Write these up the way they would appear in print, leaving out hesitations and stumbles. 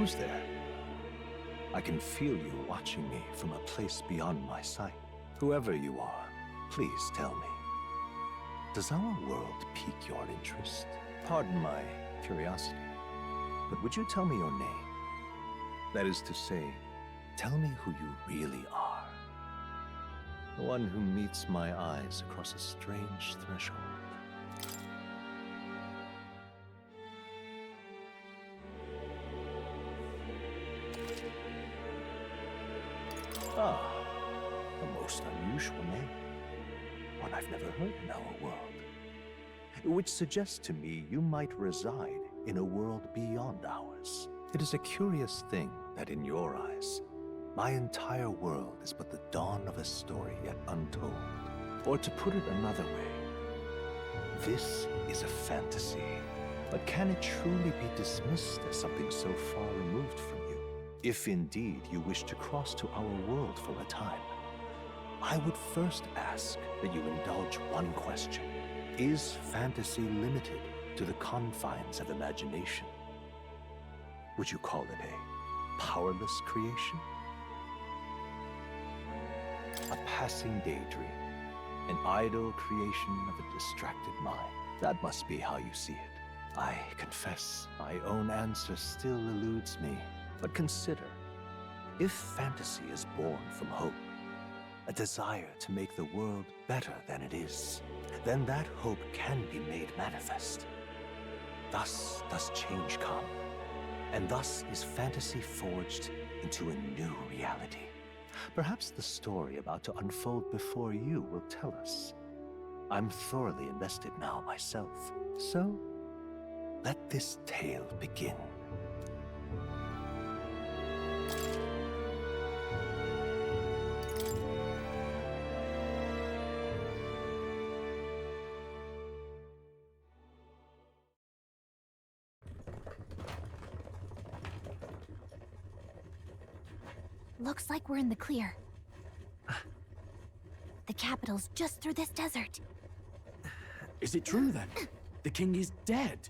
Who's there? I can feel you watching me from a place beyond my sight. Whoever you are, please tell me. Does our world pique your interest? Pardon my curiosity, but would you tell me your name? That is to say, tell me who you really are. The one who meets my eyes across a strange threshold. Ah, a most unusual name. One I've never heard in our world. Which suggests to me you might reside in a world beyond ours. It is a curious thing that in your eyes, my entire world is but the dawn of a story yet untold. Or to put it another way, this is a fantasy. But can it truly be dismissed as something so far removed from you? If indeed you wish to cross to our world for a time, I would first ask that you indulge one question. Is fantasy limited to the confines of imagination? Would you call it a powerless creation? A passing daydream, an idle creation of a distracted mind. That must be how you see it. I confess, my own answer still eludes me. But consider, if fantasy is born from hope, a desire to make the world better than it is, then that hope can be made manifest. Thus does change come, and thus is fantasy forged into a new reality. Perhaps the story about to unfold before you will tell us. I'm thoroughly invested now myself, so let this tale begin. Looks like we're in the clear. The capital's just through this desert. Is it true then? The king is dead?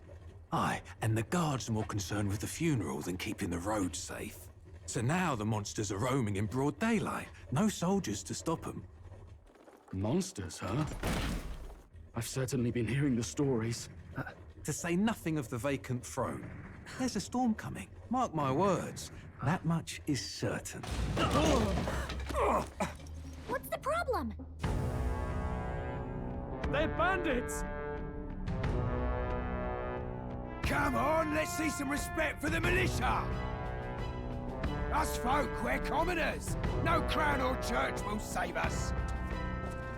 Aye, and the guards are more concerned with the funeral than keeping the roads safe. So now the monsters are roaming in broad daylight. No soldiers to stop them. Monsters, huh? I've certainly been hearing the stories. To say nothing of the vacant throne. There's a storm coming, mark my words. That much is certain. What's the problem? They're bandits! Come on, let's see some respect for the militia! Us folk, we're commoners. No crown or church will save us.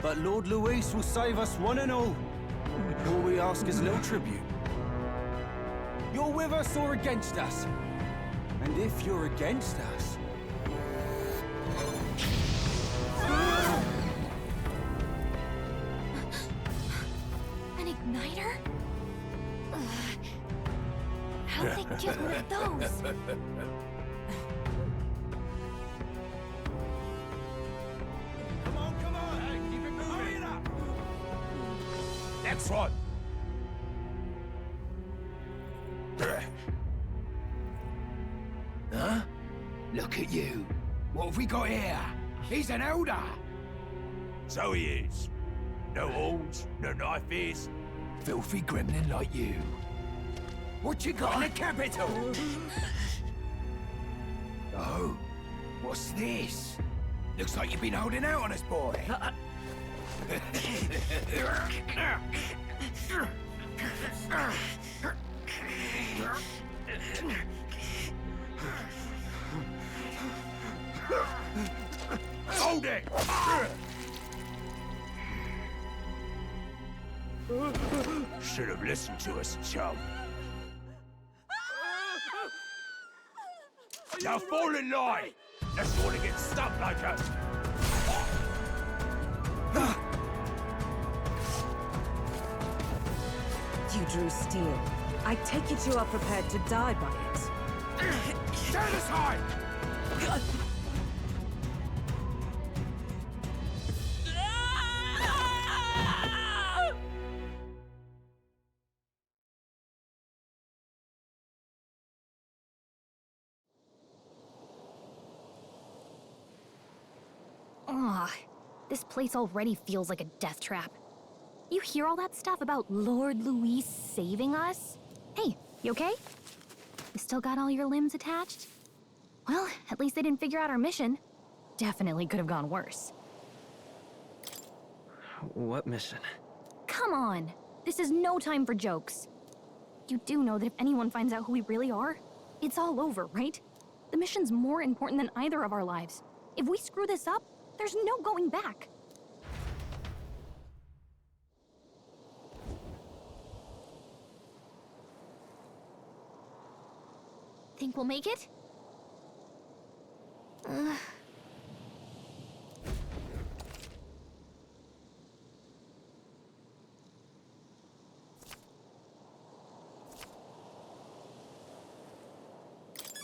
But Lord Luis will save us one and all. All we ask is little tribute. You're with us or against us? And if you're against us... An igniter? How'd they get one of those? Come on! Hey, keep it moving! Hurry it up! Next one! Huh? Look at you. What have we got here? He's an elder. So he is. No horns, no knife ears. Filthy gremlin like you. What you got in the capital? Oh, what's this? Looks like you've been holding out on us, boy. Hold it! Should have listened to us, chum. Now fall in line! Let's want to get stuck like us! You drew steel. I take it you are prepared to die by it. Stand aside! This place already feels like a death trap. You hear all that stuff about Lord Luis saving us? Hey, you okay? You still got all your limbs attached? Well, at least they didn't figure out our mission. Definitely could have gone worse. What mission? Come on! This is no time for jokes. You do know that if anyone finds out who we really are, it's all over, right? The mission's more important than either of our lives. If we screw this up, there's no going back. Think we'll make it?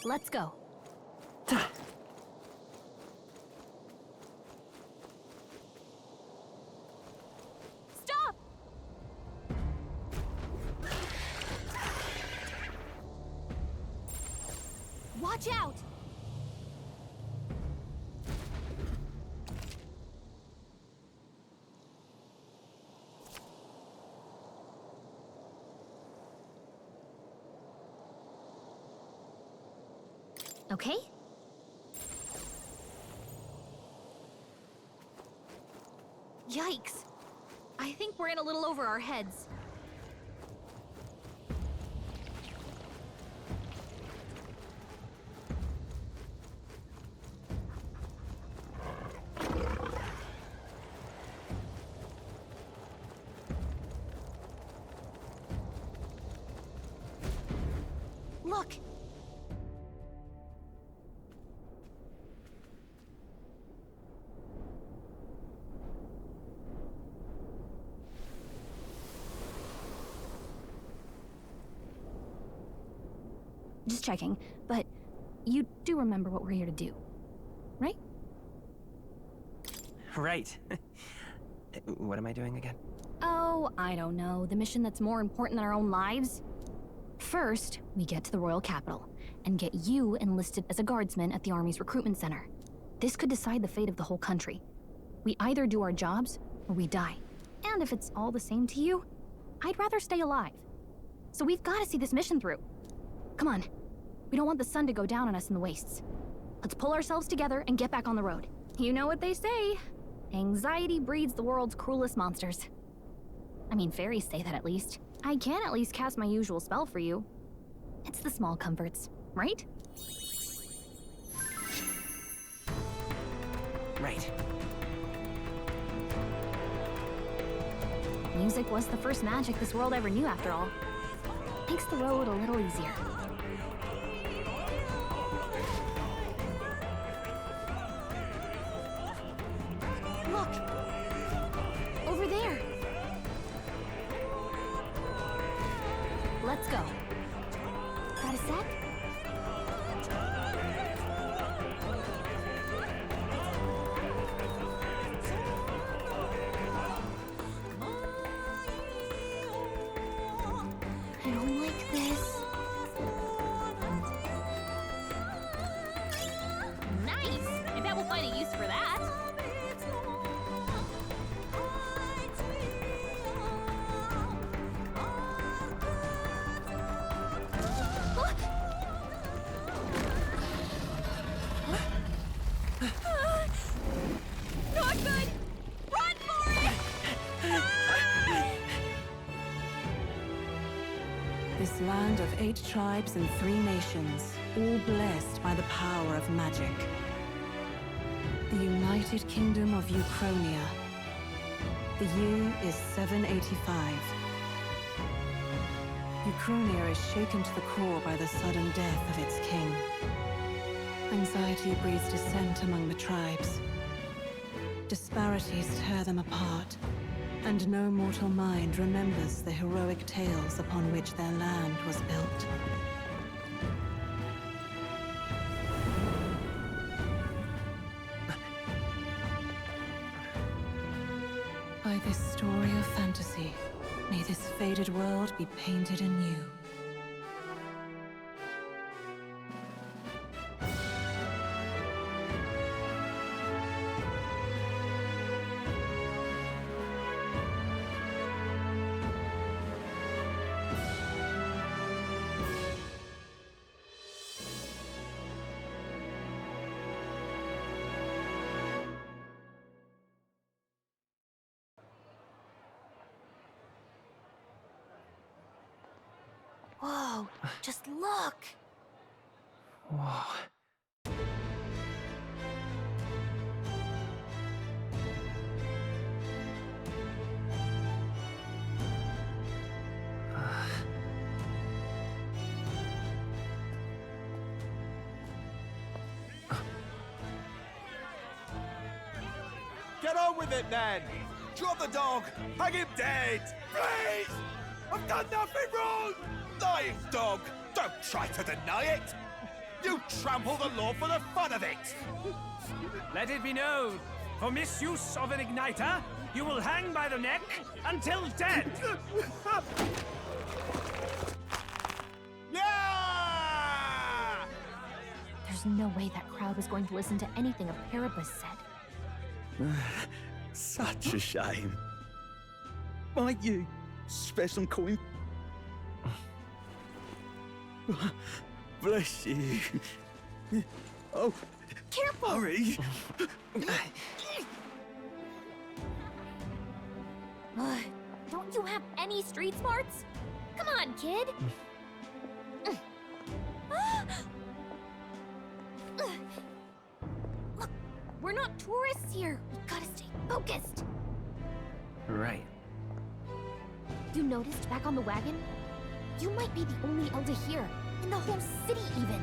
Let's go. Stop! Watch out! Okay? Yikes! I think we're in a little over our heads. Look! Just checking, but you do remember what we're here to do, right? Right. What am I doing again? Oh, I don't know. The mission that's more important than our own lives? First, we get to the royal capital and get you enlisted as a guardsman at the army's recruitment center. This could decide the fate of the whole country. We either do our jobs or we die. And if it's all the same to you, I'd rather stay alive. So we've got to see this mission through. Come on. We don't want the sun to go down on us in the wastes. Let's pull ourselves together and get back on the road. You know what they say. Anxiety breeds the world's cruelest monsters. I mean, fairies say that at least. I can at least cast my usual spell for you. It's the small comforts, right? Right. Music was the first magic this world ever knew, after all. Makes the road a little easier. Look! Over there! Let's go. Got a sec? I don't like this. Nice! I bet we'll find a use for that. Not good! Run for it! This land of 8 tribes and 3 nations, all blessed by the power of magic. The United Kingdom of Uchronia. The year is 785. Uchronia is shaken to the core by the sudden death of its king. Anxiety breeds dissent among the tribes. Disparities tear them apart, and no mortal mind remembers the heroic tales upon which their land was built. By this story of fantasy, may this faded world be painted anew. Hugo, just look! Whoa. Get on with it, then! Drop the dog! Hang him dead! Please! I've done nothing wrong! Lying dog! Don't try to deny it! You trample the law for the fun of it! Let it be known, for misuse of an igniter, you will hang by the neck until dead! Yeah! There's no way that crowd was going to listen to anything a Paribus said. Such a shame. Might you spare some coin? Bless you. Oh, Careful! hurry. Don't you have any street smarts? Come on, kid! Look, we're not tourists here. We gotta stay focused. Right. You noticed back on the wagon? You might be the only elder here, in the whole city even.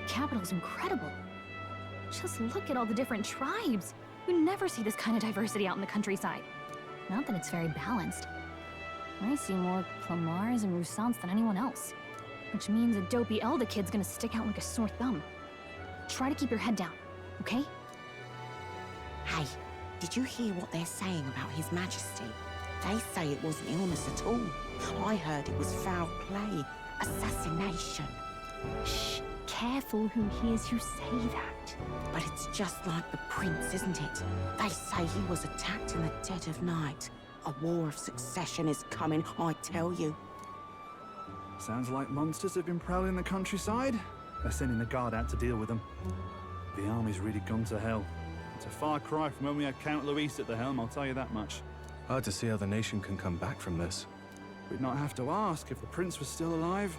The capital's incredible. Just look at all the different tribes. You never see this kind of diversity out in the countryside. Not that it's very balanced. I see more Clamars and Roussants than anyone else. Which means a dopey Elda kid's gonna stick out like a sore thumb. Try to keep your head down, okay? Hey, did you hear what they're saying about His Majesty? They say it wasn't illness at all. I heard it was foul play, assassination. Shh, careful who hears you say that. But it's just like the prince, isn't it? They say he was attacked in the dead of night. A war of succession is coming, I tell you. Sounds like monsters have been prowling the countryside. They're sending the guard out to deal with them. The army's really gone to hell. It's a far cry from when we had Count Luis at the helm, I'll tell you that much. Hard to see how the nation can come back from this. We'd not have to ask if the prince was still alive.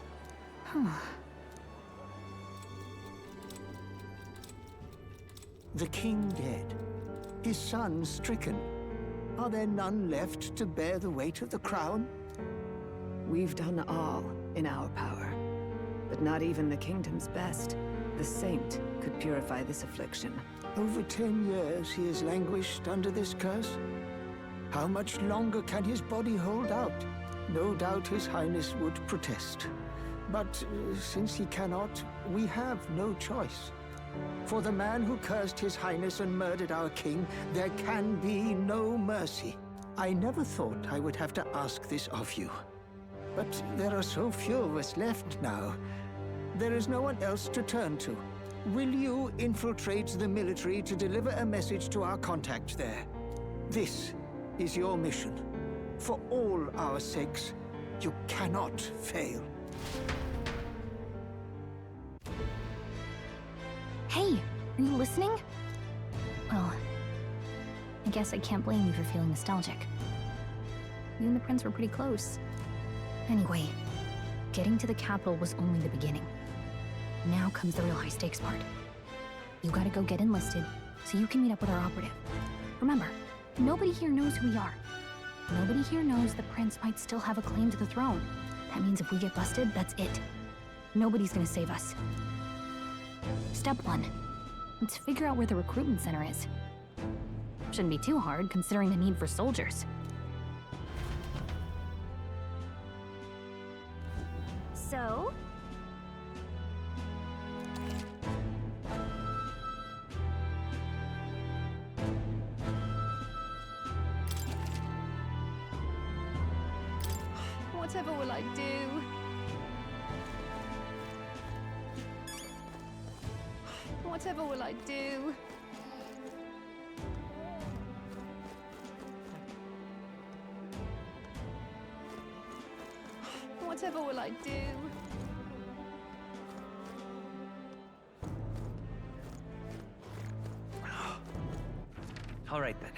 The king dead, his son stricken. Are there none left to bear the weight of the crown? We've done all in our power, but not even the kingdom's best. The saint could purify this affliction. Over 10 years he has languished under this curse. How much longer can his body hold out? No doubt his highness would protest. But since he cannot, we have no choice. For the man who cursed his highness and murdered our king, there can be no mercy. I never thought I would have to ask this of you. But there are so few of us left now. There is no one else to turn to. Will you infiltrate the military to deliver a message to our contact there? This is your mission. For all our sakes, you cannot fail. Hey, are you listening? Well, I guess I can't blame you for feeling nostalgic. You and the prince were pretty close. Anyway, getting to the capital was only the beginning. Now comes the real high-stakes part. You gotta go get enlisted, so you can meet up with our operative. Remember, nobody here knows who we are. Nobody here knows the prince might still have a claim to the throne. That means if we get busted, that's it. Nobody's gonna save us. Step 1. Let's figure out where the recruitment center is. Shouldn't be too hard, considering the need for soldiers. So? Whatever will I do? Whatever will I do? Whatever will I do? All right then.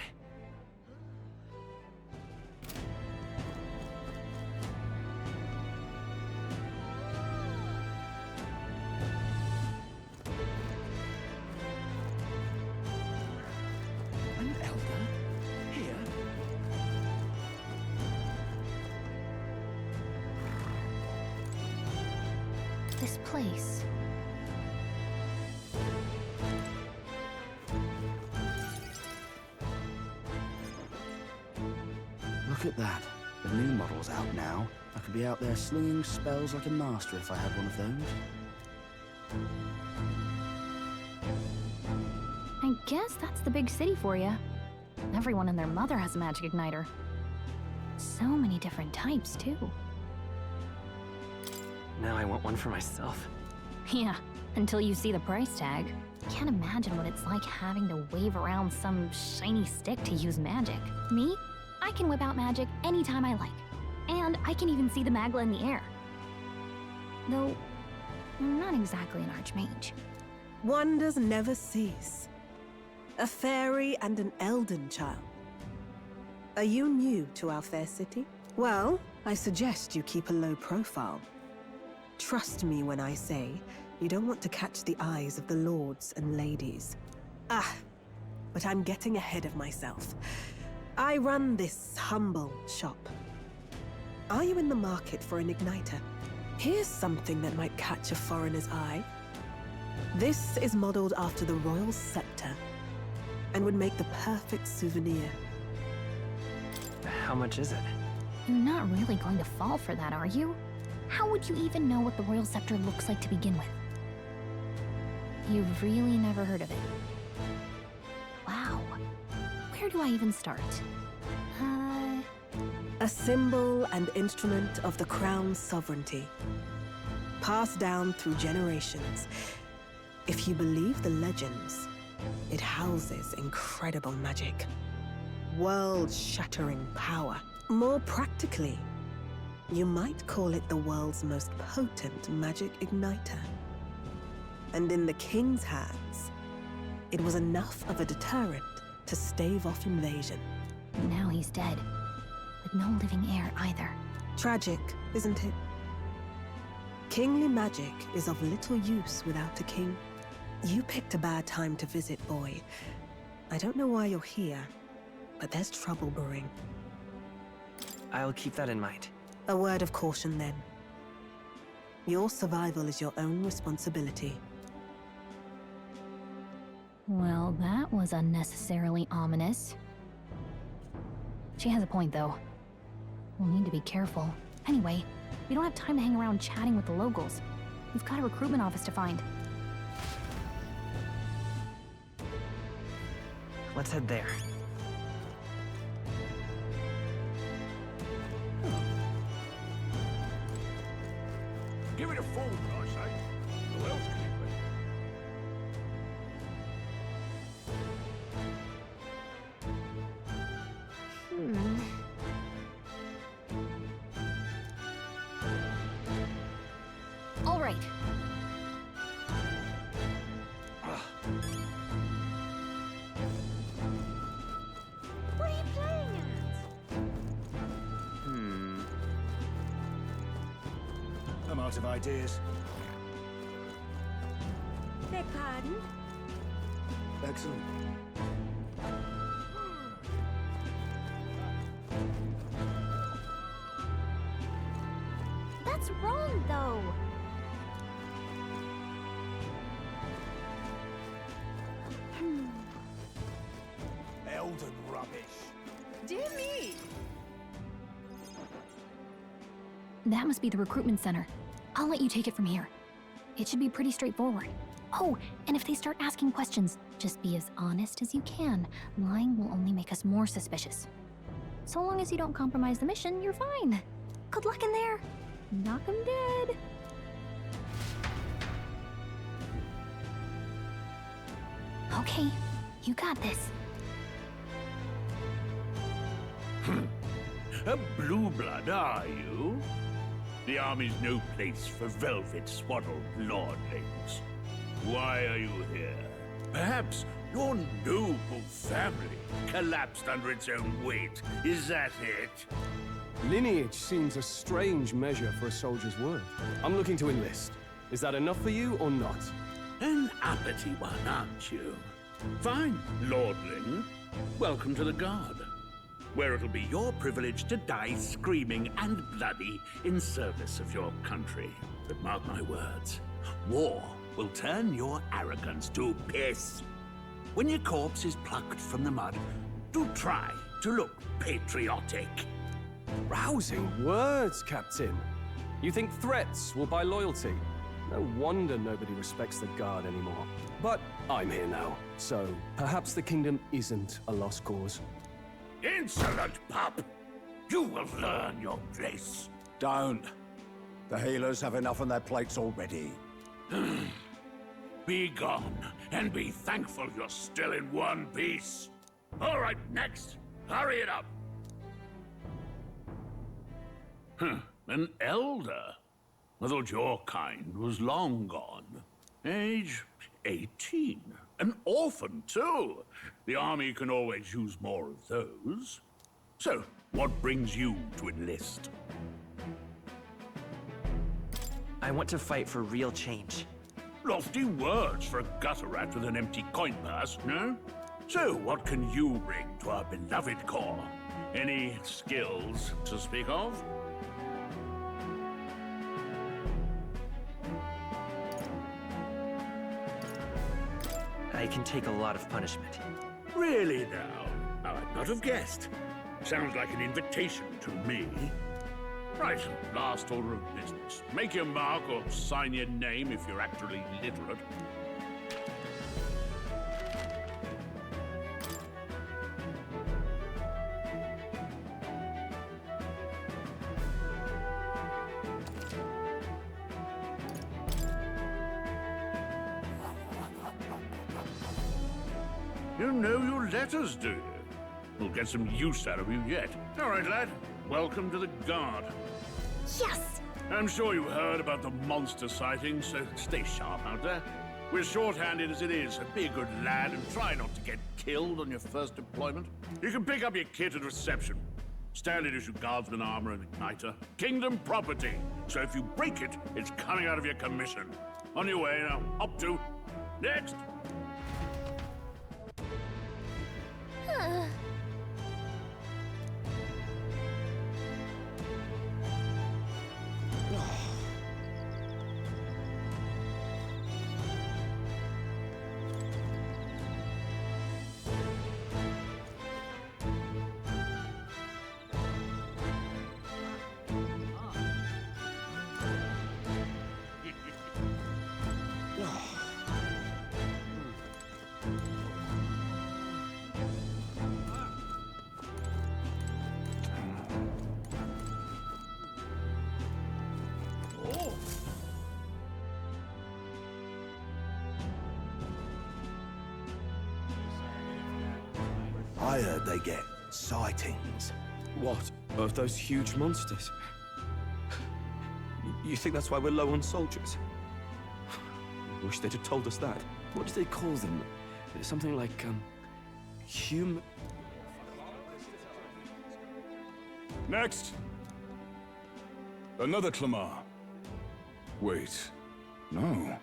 An elder? Here? This place. Look at that. The new model's out now. I could be out there slinging spells like a master if I had one of those. I guess that's the big city for you. Everyone and their mother has a magic igniter. So many different types, too. Now I want one for myself. Yeah, until you see the price tag. Can't imagine what it's like having to wave around some shiny stick to use magic. Me? I can whip out magic anytime I like. And I can even see the Magla in the air. Though, I'm not exactly an archmage. Wonders never cease. A fairy and an elden child. Are you new to our fair city? Well, I suggest you keep a low profile. Trust me when I say you don't want to catch the eyes of the lords and ladies. But I'm getting ahead of myself. I run this humble shop. Are you in the market for an igniter? Here's something that might catch a foreigner's eye. This is modeled after the royal scepter and would make the perfect souvenir. How much is it? You're not really going to fall for that, are you? How would you even know what the royal scepter looks like to begin with? You've really never heard of it. Wow. Where do I even start? A symbol and instrument of the crown's sovereignty. Passed down through generations. If you believe the legends, it houses incredible magic. World-shattering power. More practically, you might call it the world's most potent magic igniter. And in the king's hands, it was enough of a deterrent to stave off invasion. Now he's dead. With no living heir either. Tragic, isn't it? Kingly magic is of little use without a king. You picked a bad time to visit, boy. I don't know why you're here, but there's trouble brewing. I'll keep that in mind. A word of caution, then. Your survival is your own responsibility. Well, that was unnecessarily ominous. She has a point, though. We'll need to be careful. Anyway, we don't have time to hang around chatting with the locals. We've got a recruitment office to find. Let's head there. Give it a fold, I say. Who else can it be? All right. What are you playing at? I'm out of ideas. Beg pardon? Excellent. That's wrong, though. Elden rubbish. Dear me! That must be the recruitment center. I'll let you take it from here. It should be pretty straightforward. Oh, and if they start asking questions, just be as honest as you can. Lying will only make us more suspicious. So long as you don't compromise the mission, you're fine. Good luck in there. Knock 'em dead. Okay, you got this. A blue blood, are you? The army's no place for velvet-swaddled lordlings. Why are you here? Perhaps Your noble family collapsed under its own weight. Is that it? Lineage seems a strange measure for a soldier's worth. I'm looking to enlist. Is that enough for you or not? An uppity one, aren't you? Fine, lordling. Welcome to the Guard, where it'll be your privilege to die screaming and bloody in service of your country. But mark my words, war will turn your arrogance to piss. When your corpse is plucked from the mud, do try to look patriotic. Rousing words, Captain. You think threats will buy loyalty? No wonder nobody respects the Guard anymore. But I'm here now, so perhaps the kingdom isn't a lost cause. Insolent pup! You will learn your place. Don't. The healers have enough on their plates already. Be gone, and be thankful you're still in one piece. All right, next. Hurry it up. An elder? I thought your kind was long gone. Age 18. An orphan, too. The army can always use more of those. So, what brings you to enlist? I want to fight for real change. Lofty words for a gutter rat with an empty coin purse, no? So, what can you bring to our beloved corps? Any skills to speak of? I can take a lot of punishment. Really now? I'd not have guessed. Sounds like an invitation to me. Right, last order of business. Make your mark or sign your name if you're actually literate. You know your letters, do you? We'll get some use out of you yet. All right, lad. Welcome to the Guard. Yes! I'm sure you heard about the monster sightings, so stay sharp out there. We're short-handed as it is, so be a good lad and try not to get killed on your first deployment. You can pick up your kit at reception. Standard issue guardsman armor and igniter. Kingdom property, so if you break it, it's coming out of your commission. On your way now. Up to. Next! I heard they get sightings. What? Of those huge monsters? You think that's why we're low on soldiers? Wish they'd have told us that. What do they call them? Something like, Next! Another Clamar. Wait. No.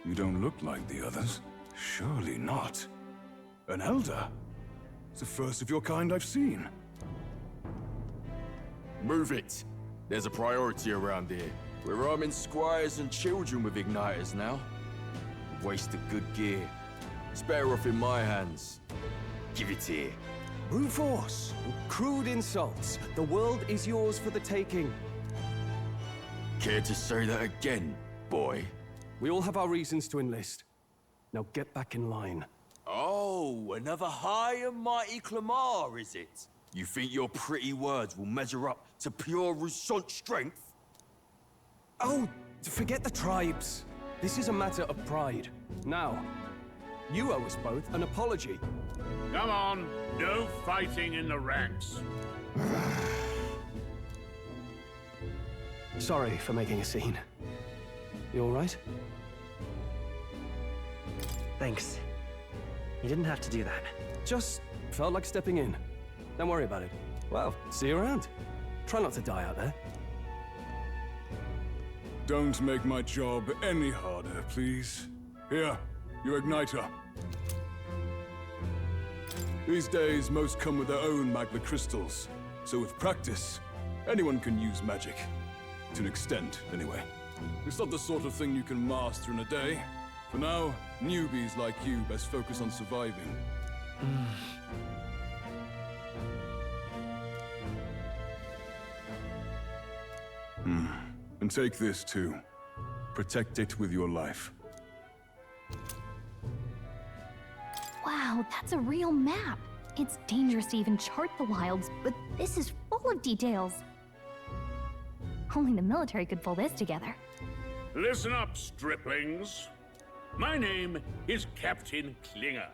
You don't look like the others. Surely not. An elder? It's the first of your kind I've seen. Move it. There's a priority around here. We're arming squires and children with igniters now. Waste of good gear. It's better off in my hands. Give it here. Brute force, crude insults. The world is yours for the taking. Care to say that again, boy? We all have our reasons to enlist. Now get back in line. Oh, another high and mighty Clamar, is it? You think your pretty words will measure up to pure Rousant strength? Oh, forget the tribes. This is a matter of pride. Now, you owe us both an apology. Come on, no fighting in the ranks. Sorry for making a scene. You all right? Thanks. You didn't have to do that. Just felt like stepping in. Don't worry about it. Well, see you around. Try not to die out there. Don't make my job any harder, please. Here, your igniter. These days, most come with their own magma crystals. So with practice, anyone can use magic. To an extent, anyway. It's not the sort of thing you can master in a day. For now, newbies like you best focus on surviving. And take this too. Protect it with your life. Wow, that's a real map. It's dangerous to even chart the wilds, but this is full of details. Only the military could pull this together. Listen up, striplings. My name is Captain Klinger.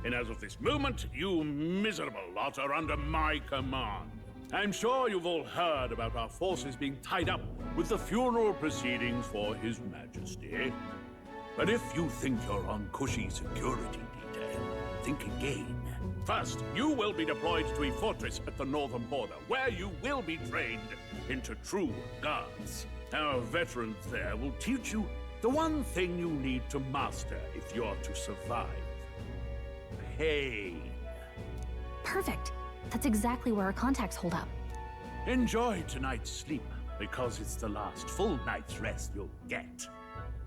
And as of this moment, you miserable lot are under my command. I'm sure you've all heard about our forces being tied up with the funeral proceedings for His Majesty. But if you think you're on cushy security detail, think again. First, you will be deployed to a fortress at the northern border, where you will be trained into true guards. Our veterans there will teach you the one thing you need to master if you're to survive. Pain. Perfect. That's exactly where our contacts hold up. Enjoy tonight's sleep, because it's the last full night's rest you'll get.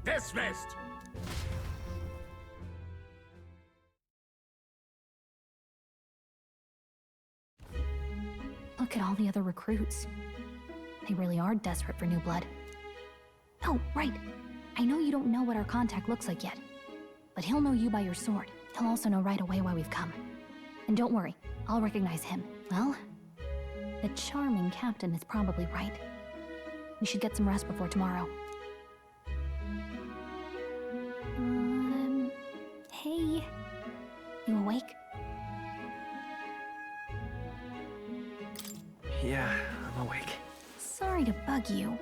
Dismissed! Look at all the other recruits. They really are desperate for new blood. Oh, right. I know you don't know what our contact looks like yet, but he'll know you by your sword. He'll also know right away why we've come. And don't worry, I'll recognize him. Well, the charming captain is probably right. We should get some rest before tomorrow. Hey. You awake? Yeah, I'm awake. Sorry to bug you.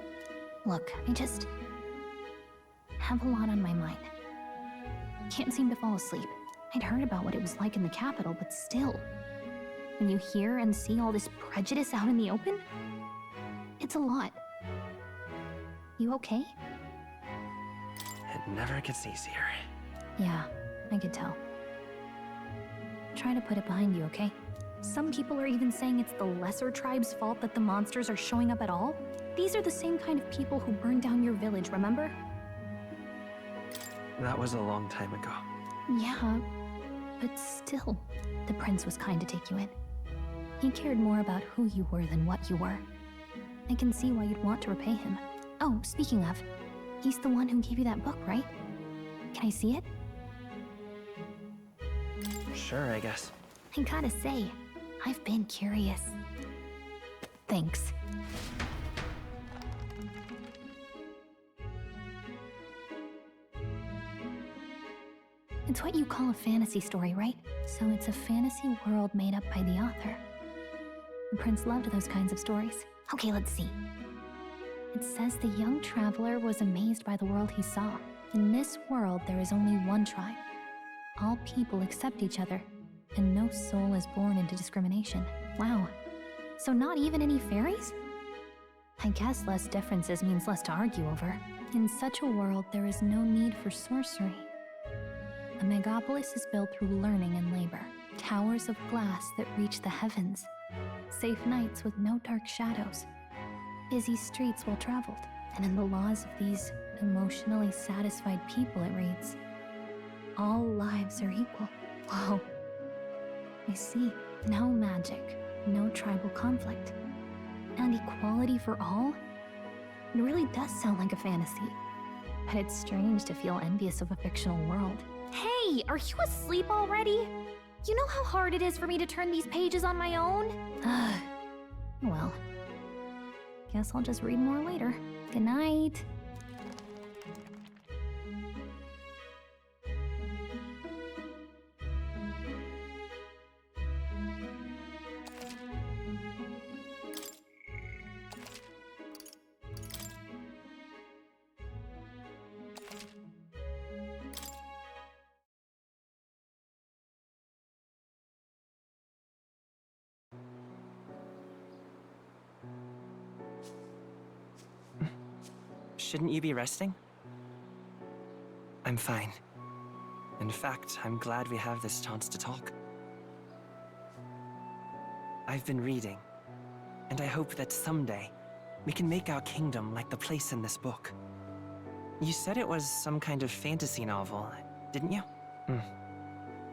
Look, I just have a lot on my mind. Can't seem to fall asleep. I'd heard about what it was like in the capital, but still. When you hear and see all this prejudice out in the open, it's a lot. You okay? It never gets easier. Yeah, I could tell. Try to put it behind you, okay? Some people are even saying it's the lesser tribe's fault that the monsters are showing up at all. These are the same kind of people who burned down your village, remember? That was a long time ago. Yeah, but still, the prince was kind to take you in. He cared more about who you were than what you were. I can see why you'd want to repay him. Oh, speaking of, he's the one who gave you that book, right? Can I see it? Sure, I guess. I gotta say, I've been curious. Thanks. It's what you call a fantasy story, right? So it's a fantasy world made up by the author. The prince loved those kinds of stories. Okay, let's see. It says the young traveler was amazed by the world he saw. In this world, there is only one tribe. All people accept each other, and no soul is born into discrimination. Wow. So not even any fairies? I guess less differences means less to argue over. In such a world, there is no need for sorcery. A megapolis is built through learning and labor. Towers of glass that reach the heavens. Safe nights with no dark shadows. Busy streets well traveled. And in the laws of these emotionally satisfied people, it reads, all lives are equal. Whoa. I see. No magic, no tribal conflict, and equality for all? It really does sound like a fantasy. But it's strange to feel envious of a fictional world. Hey, are you asleep already? You know how hard it is for me to turn these pages on my own? Well, guess I'll just read more later. Good night. Shouldn't you be resting? I'm fine. In fact, I'm glad we have this chance to talk. I've been reading, and I hope that someday we can make our kingdom like the place in this book. You said it was some kind of fantasy novel, didn't you?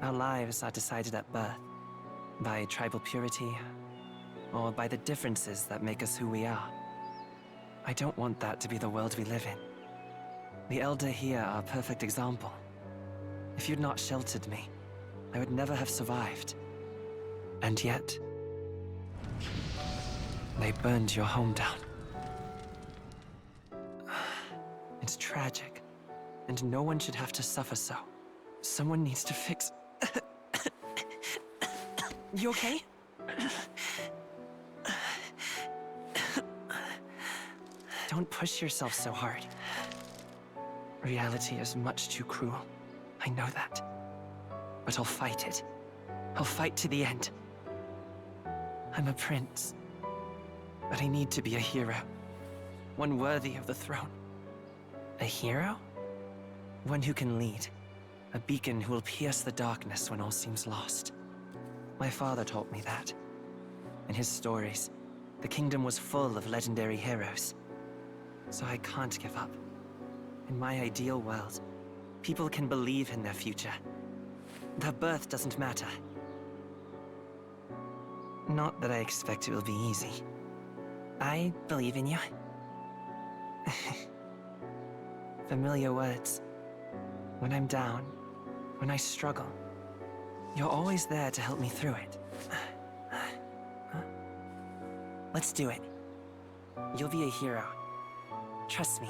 Our lives are decided at birth, by tribal purity, or by the differences that make us who we are. I don't want that to be the world we live in. The Elder here are a perfect example. If you'd not sheltered me, I would never have survived. And yet, they burned your home down. It's tragic, and no one should have to suffer so. Someone needs to fix... You okay? Don't push yourself so hard. Reality is much too cruel. I know that. But I'll fight it. I'll fight to the end. I'm a prince. But I need to be a hero. One worthy of the throne. A hero? One who can lead. A beacon who will pierce the darkness when all seems lost. My father taught me that. In his stories, the kingdom was full of legendary heroes. So I can't give up. In my ideal world, people can believe in their future. Their birth doesn't matter. Not that I expect it will be easy. I believe in you. Familiar words. When I'm down, when I struggle, you're always there to help me through it. Let's do it. You'll be a hero. Trust me.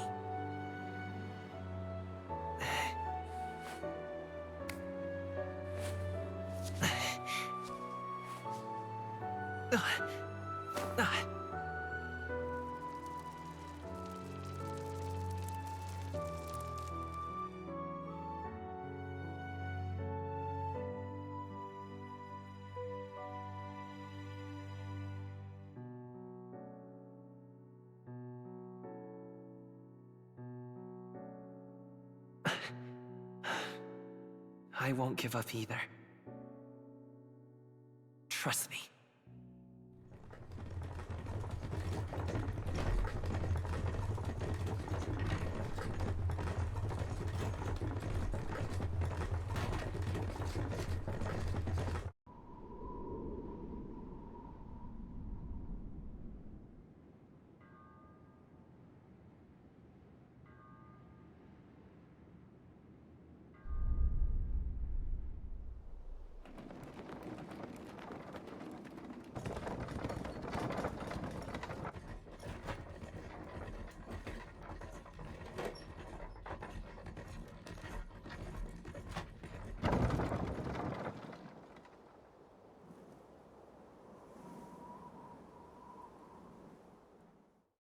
I won't give up either. Trust me.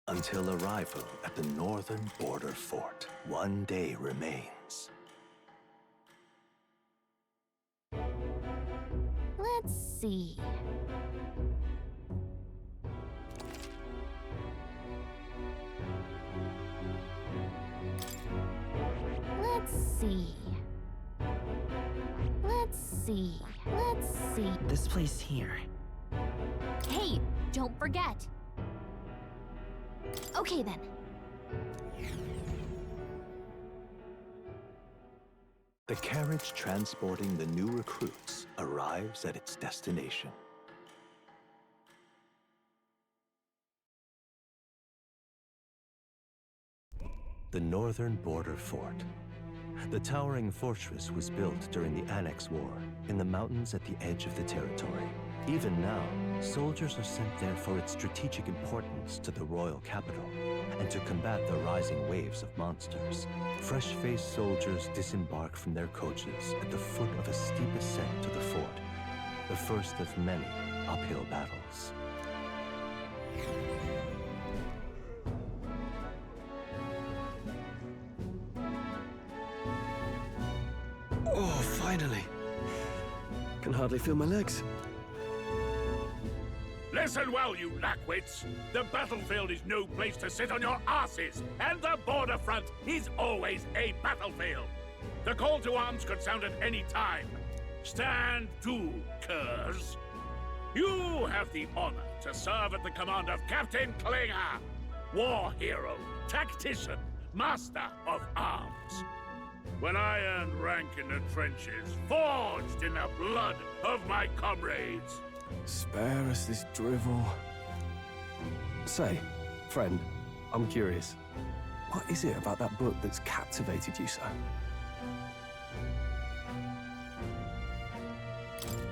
Until arrival at the northern border fort, one day remains. Let's see. Let's see. Let's see. Let's see. This place here. Hey, don't forget. Okay then. The carriage transporting the new recruits arrives at its destination. The northern border fort. The towering fortress was built during the Annex War in the mountains at the edge of the territory. Even now, soldiers are sent there for its strategic importance to the royal capital and to combat the rising waves of monsters. Fresh-faced soldiers disembark from their coaches at the foot of a steep ascent to the fort, the first of many uphill battles. Oh, finally. Can hardly feel my legs. Listen well, you lackwits. The battlefield is no place to sit on your asses, and the border front is always a battlefield. The call to arms could sound at any time. Stand to, curs. You have the honor to serve at the command of Captain Klinger, war hero, tactician, master of arms. When I earned rank in the trenches, forged in the blood of my comrades. Spare us this drivel. Say, friend, I'm curious. What is it about that book that's captivated you so?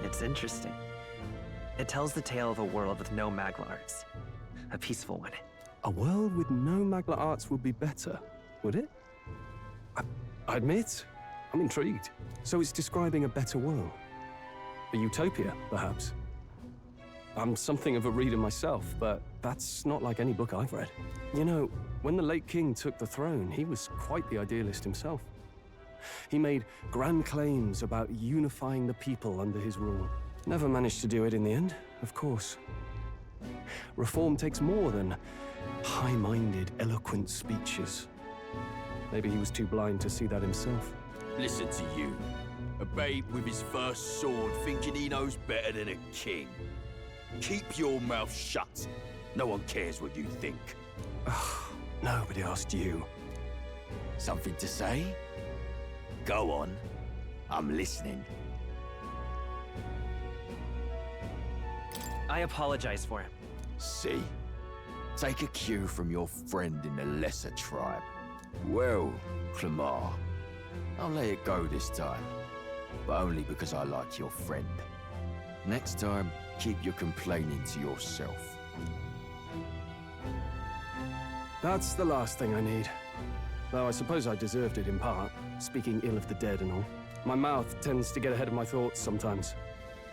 It's interesting. It tells the tale of a world with no Magla arts. A peaceful one. A world with no Magla arts would be better, would it? I admit, I'm intrigued. So it's describing a better world. A utopia, perhaps. I'm something of a reader myself, but that's not like any book I've read. You know, when the late king took the throne, he was quite the idealist himself. He made grand claims about unifying the people under his rule. Never managed to do it in the end, of course. Reform takes more than high-minded, eloquent speeches. Maybe he was too blind to see that himself. Listen to you. A babe with his first sword thinking he knows better than a king. Keep your mouth shut. No one cares what you think. Nobody asked you. Something to say? Go on. I'm listening. I apologize for him. See? Take a cue from your friend in the lesser tribe. Well, Clemar, I'll let it go this time. But only because I like your friend. Next time, keep your complaining to yourself. That's the last thing I need. Though I suppose I deserved it in part, speaking ill of the dead and all. My mouth tends to get ahead of my thoughts sometimes.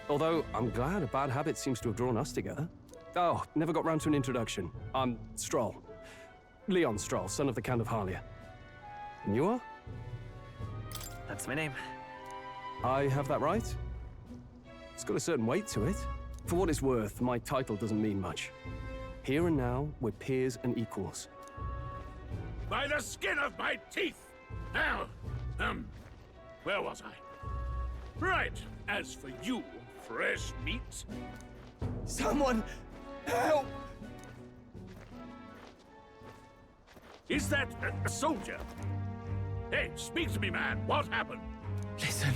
Although, I'm glad a bad habit seems to have drawn us together. Oh, never got round to an introduction. I'm Stroll. Leon Stroll, son of the Count of Harlia. And you are? That's my name. I have that right? It's got a certain weight to it. For what it's worth, my title doesn't mean much. Here and now, we're peers and equals. By the skin of my teeth! Now, where was I? Right, as for you, fresh meat. Someone help! Is that a soldier? Hey, speak to me, man. What happened? Listen.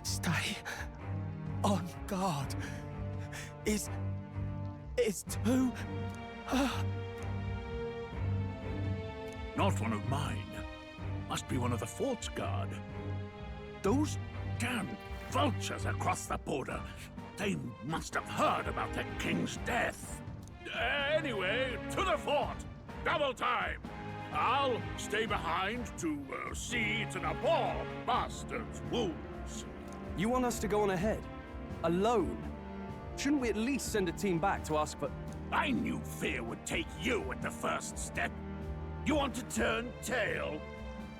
Stay on guard. It's too... Not one of mine. Must be one of the fort's guard. Those damn vultures across the border. They must have heard about the king's death. Anyway, to the fort. Double time. I'll stay behind to see to the poor bastard's wounds. You want us to go on ahead? Alone? Shouldn't we at least send a team back to ask for... I knew fear would take you at the first step. You want to turn tail?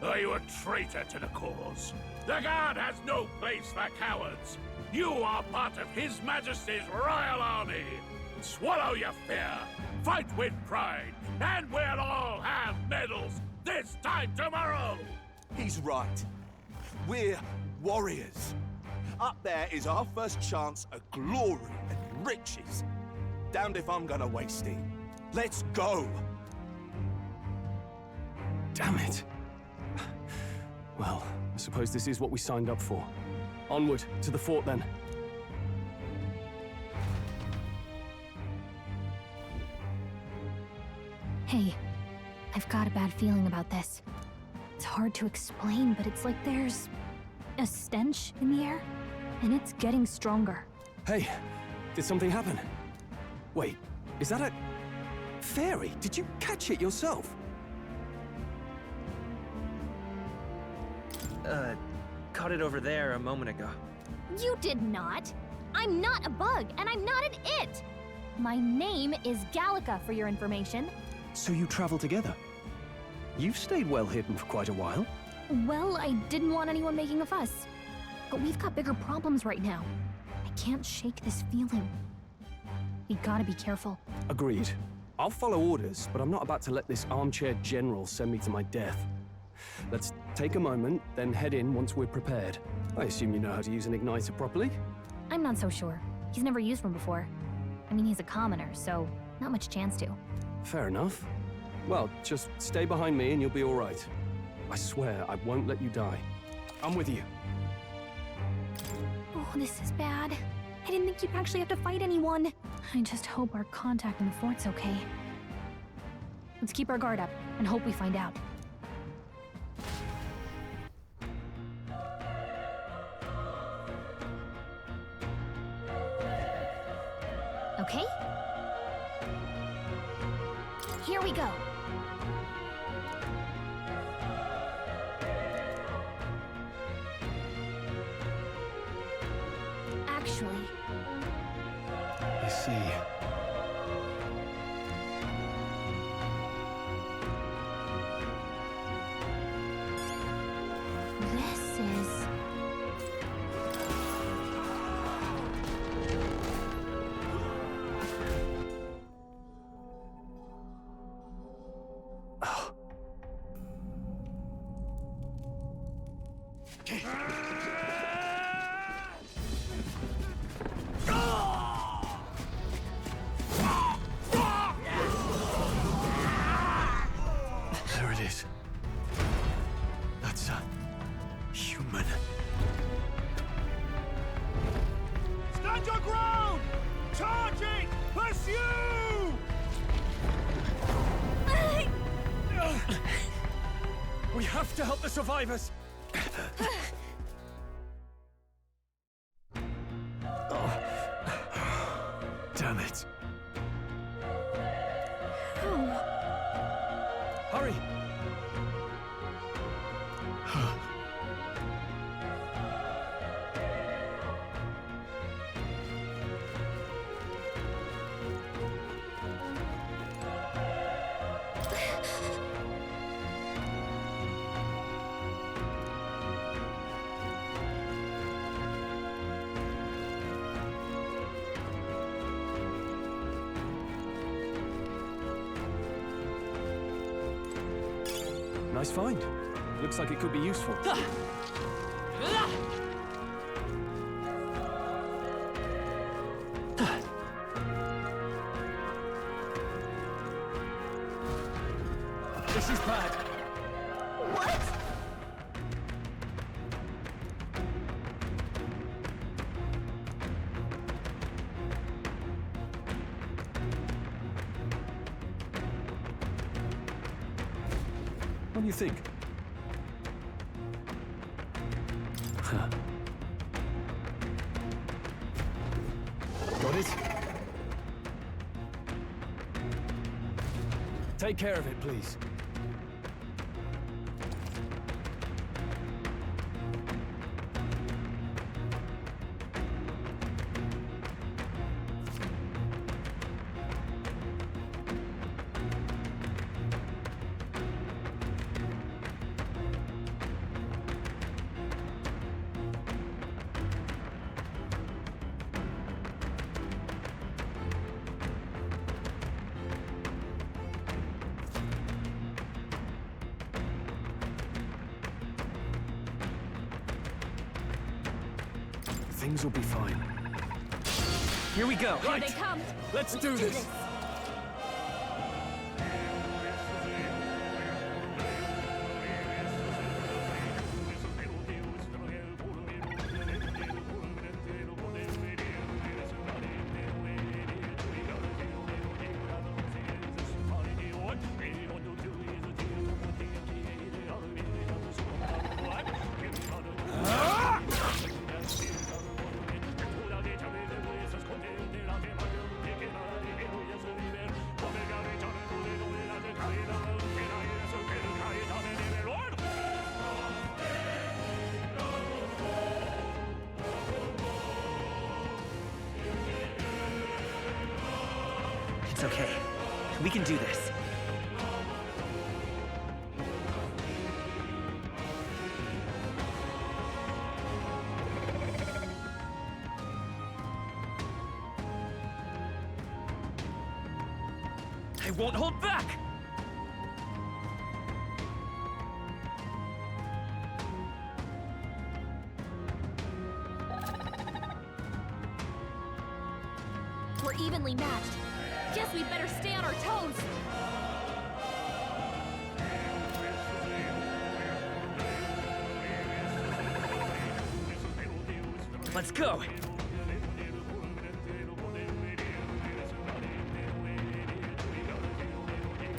Are you a traitor to the cause? The Guard has no place for cowards. You are part of His Majesty's Royal Army. Swallow your fear, fight with pride, and we'll all have medals this time tomorrow! He's right. We're warriors. Up there is our first chance at glory and riches. Damned if I'm gonna waste it. Let's go! Damn it. Well, I suppose this is what we signed up for. Onward, to the fort then. Hey, I've got a bad feeling about this. It's hard to explain, but it's like there's a stench in the air, and it's getting stronger. Hey, did something happen? Wait, is that a... fairy? Did you catch it yourself? Caught it over there a moment ago. You did not! I'm not a bug, and I'm not an it! My name is Gallica, for your information. So you travel together? You've stayed well hidden for quite a while. Well, I didn't want anyone making a fuss. But we've got bigger problems right now. I can't shake this feeling. We gotta be careful. Agreed. I'll follow orders, but I'm not about to let this armchair general send me to my death. Let's take a moment, then head in once we're prepared. I assume you know how to use an igniter properly? I'm not so sure. He's never used one before. I mean, he's a commoner, so not much chance to. Fair enough. Well, just stay behind me and you'll be all right. I swear I won't let you die. I'm with you. Oh, this is bad. I didn't think you'd actually have to fight anyone. I just hope our contact in the fort's okay. Let's keep our guard up and hope we find out. Okay? Here we go. Actually... I see. This is... There it is. That's a human. Stand your ground! Charging! Pursue! We have to help the survivors! Damn it. Hurry! Nice find. Looks like it could be useful. This is bad. What? What do you think? Got it? Take care of it, please. Things will be fine. Here we go. Here they come. Let's do this. It's okay. We can do this. I won't hold back! We're evenly matched. Guess we better stay on our toes. Let's go!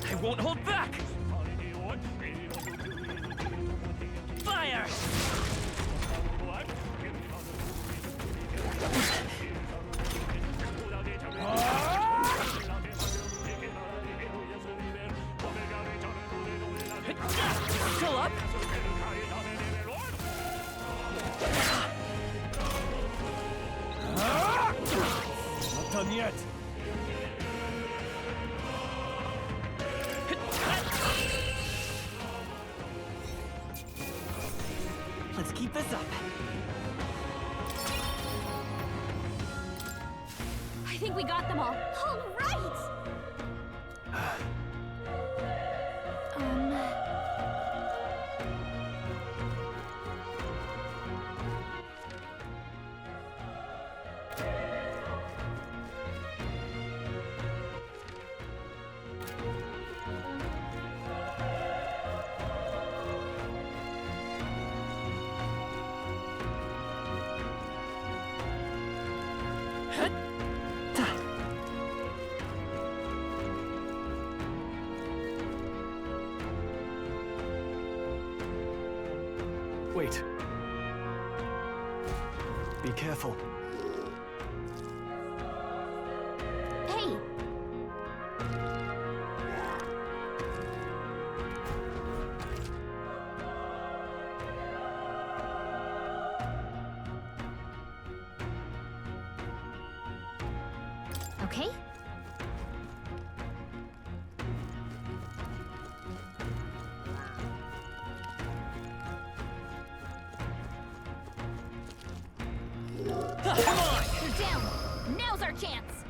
I won't hold back! Fire! Still up? Not done yet. Let's keep this up. I think we got them all. All right! Wait. Be careful. Hey! Okay? Come on! They're down! Now's our chance!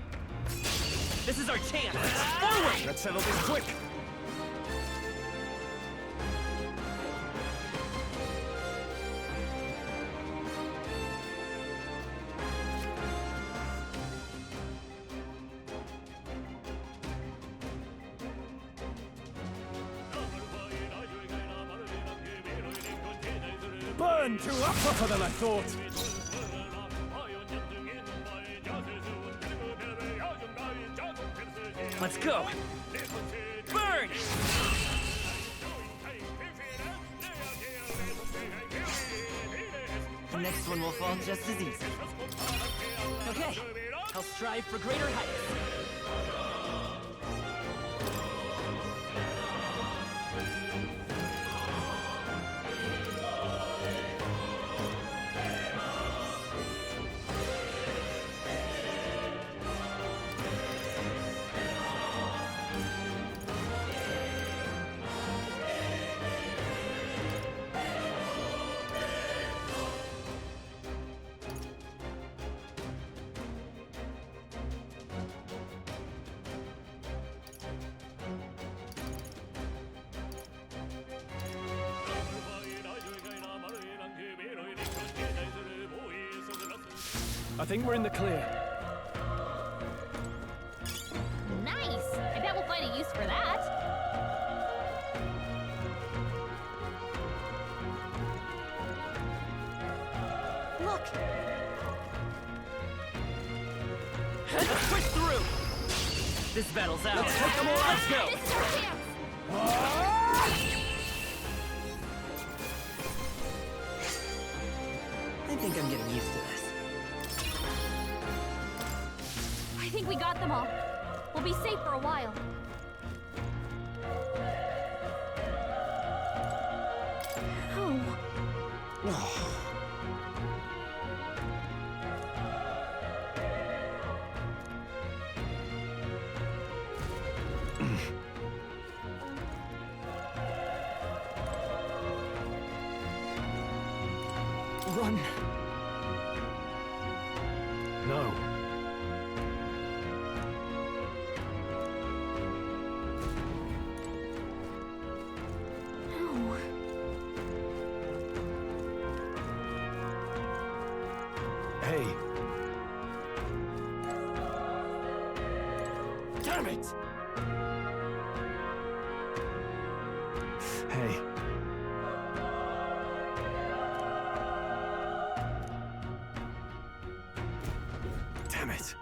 This is our chance! Forward! Let's settle this quick! Burn to up tougher than I thought. Let's go! Burn! The next one will fall just as easy. Okay, I'll strive for greater heights. I think we're in the clear. Nice! I bet we'll find a use for that. Look! Let's push through! This battle's out. Let's take them all out. Let's go! This is our chance! I think I'm getting used to this. I think we got them all. We'll be safe for a while. Oh. Run! No. Damn it! Hey. Damn it.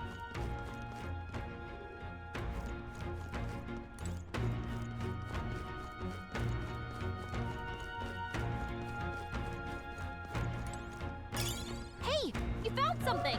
Hey, you found something!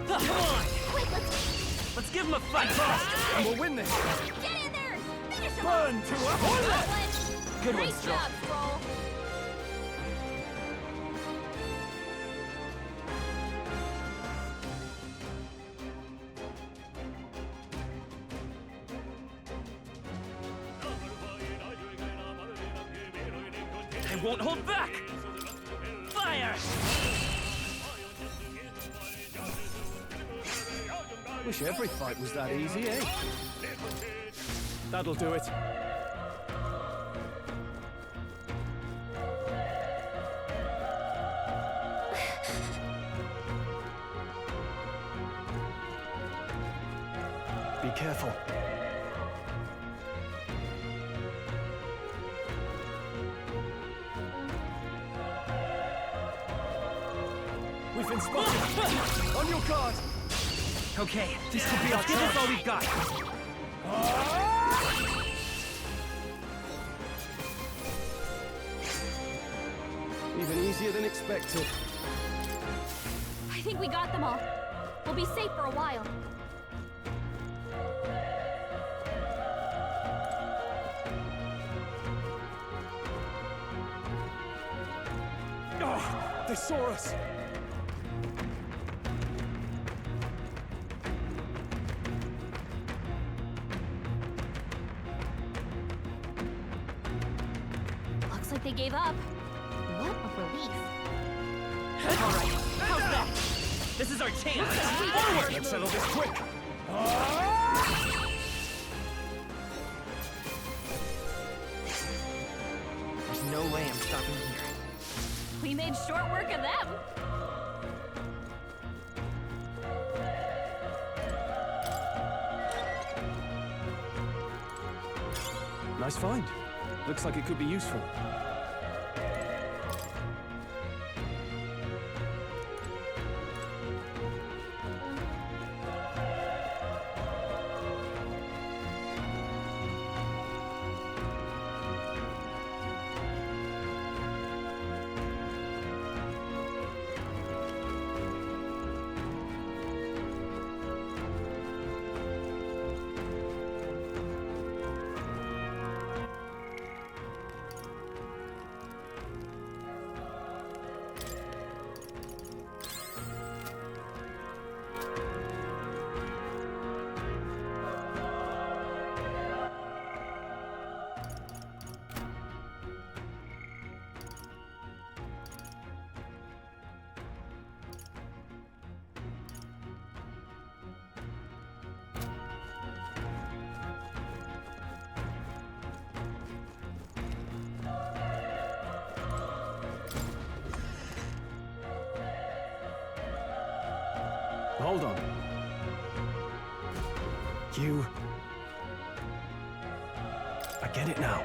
Come on! Quick, Let's give him a fight! And we'll win this! get in there! Finish him Burn off! to a bullet! Good one, job, Stroll. I won't hold back! Fire! Wish every fight was that easy, eh? That'll do it. Be careful. We've been spotted! On your guard! Okay, this could be our chance. Give us all we've got. Even easier than expected. I think we got them all. We'll be safe for a while. Oh, they saw us! Looks like they gave up. What a relief. All right, how's that? This is our chance. Forward! Let's settle this quick! There's no way I'm stopping here. We made short work of them. Nice find. Looks like it could be useful. Hold on. You... I get it now.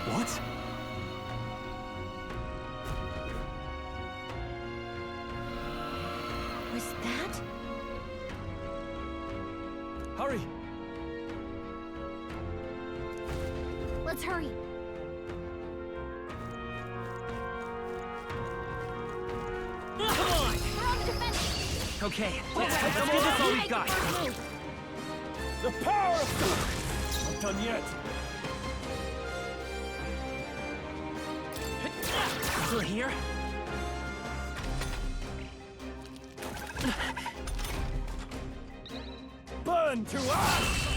What? Was that? Hurry! Let's hurry. Come on! We're on the defense. Okay, let's give us all we've got. The power of God! Not done yet. Through here? Burn to us!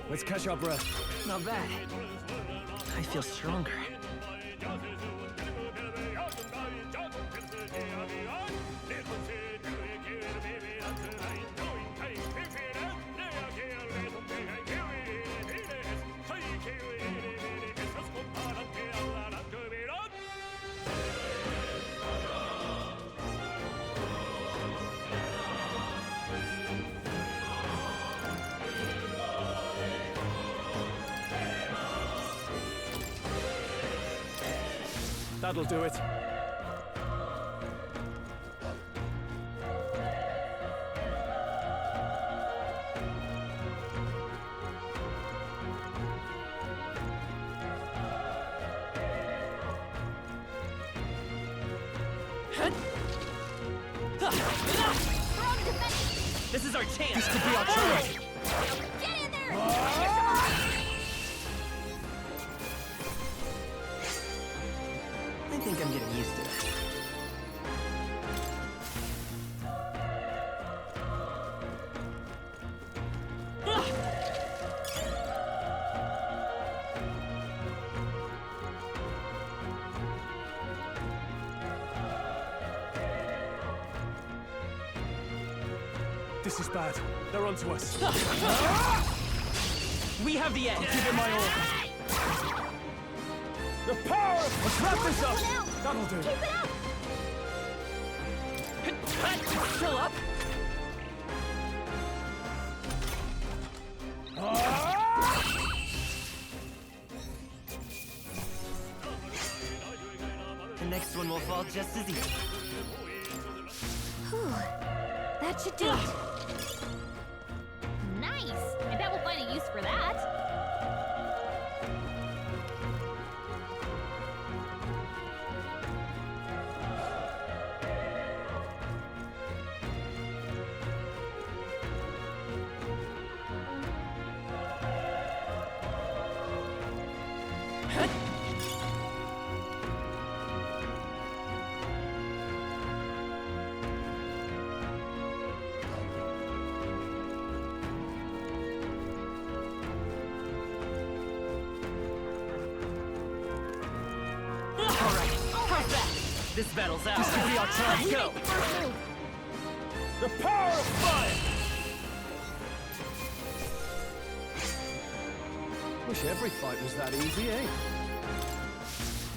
Let's catch our breath. Not bad. I feel stronger. That'll do it. This is our chance! This could be our chance! Get in there! I think I'm getting used to this. This is bad. They're onto us. We have the edge! I'll give it my all. The power! Let's wrap this up! That'll do. Keep it up! Still up? The next one will fall just as easy. Whew. That should do it. Nice! I bet we'll find a use for that. This battle's out. This could be our chance. Let's go. The power of fire! Wish every fight was that easy, eh?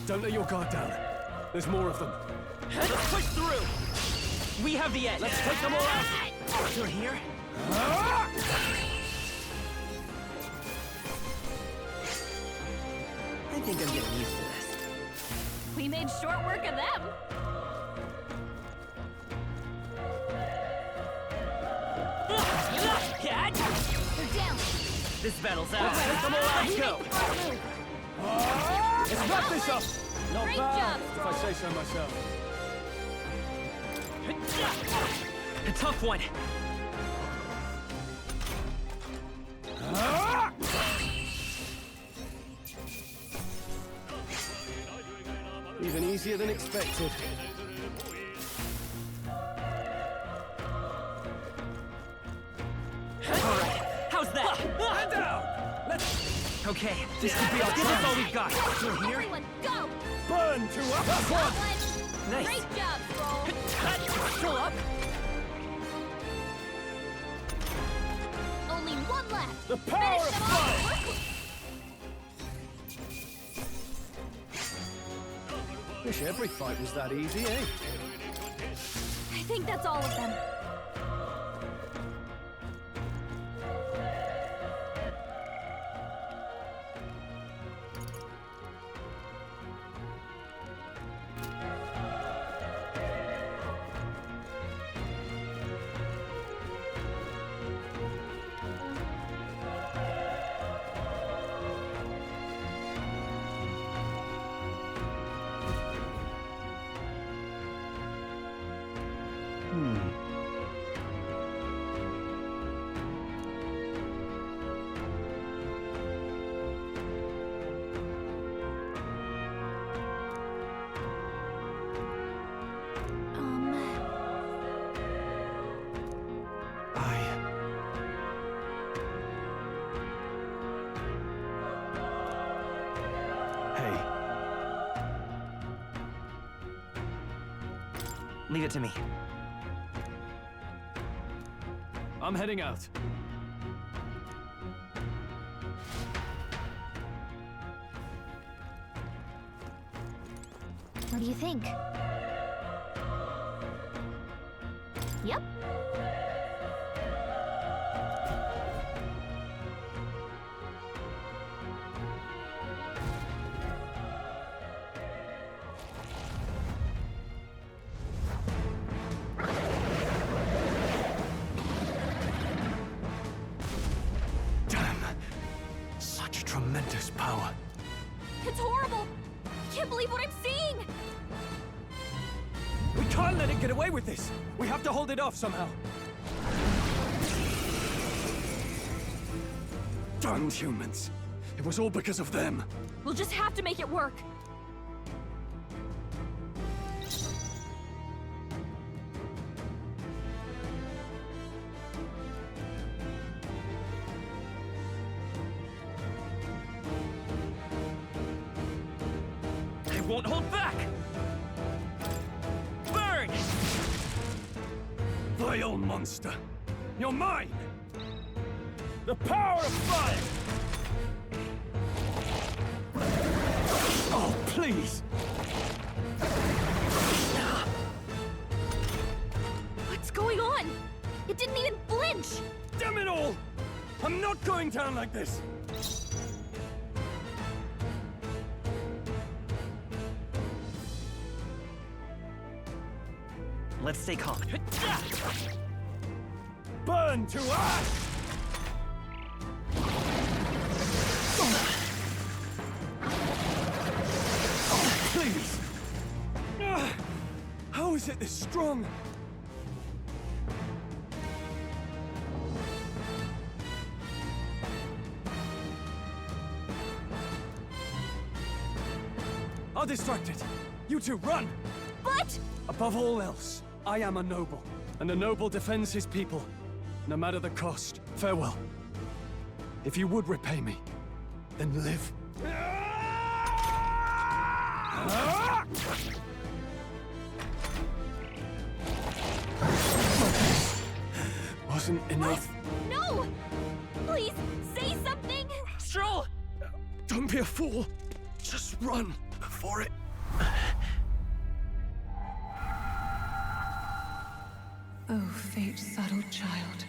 Don't let your guard down. There's more of them. Let's push through. We have the edge. Let's take them all out. Through here? I think I'm getting used to this. We made short work of them. They're down. This battle's out. Let's come on, let's go. Let's wrap this up. Not Great bad, job, if I say so myself. A tough one. Even easier than expected. Alright, how's that? Hand down! Let's... Okay, this could be our chance. Give us all we've got. Through here? Everyone, go! Burn to us! That's one! Nice. Great job, Scroll. Still up? Only one left. The power of fire! Wish every fight was that easy, eh? I think that's all of them. Leave it to me. I'm heading out. What do you think? Yep. Damn. Such tremendous power. It's horrible! I can't believe what I'm seeing! We can't let it get away with this! We have to hold it off somehow. Damned humans. It was all because of them. We'll just have to make it work. They won't hold back! Burn! Vile monster! You're mine! The power of fire! Oh, please! What's going on? It didn't even flinch! Damn it all! I'm not going down like this! Let's stay calm. Burn to ash! Oh, please! How is it this strong? I'll distract it. You two, run! But... Above all else, I am a noble, and a noble defends his people, no matter the cost. Farewell. If you would repay me, then live. Wasn't enough. No! Please, say something! Stroll! Don't be a fool. Just run before it... Oh, fate-saddled child.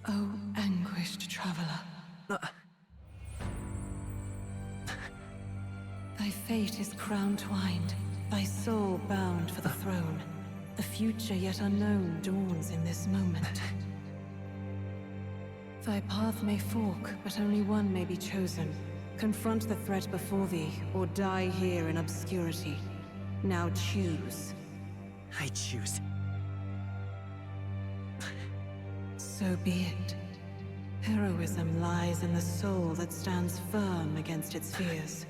Oh, anguished traveler. Thy fate is crown-twined, thy soul bound for the throne. The future yet unknown dawns in this moment. Thy path may fork, but only one may be chosen. Confront the threat before thee, or die here in obscurity. Now choose. I choose. So be it. Heroism lies in the soul that stands firm against its fears.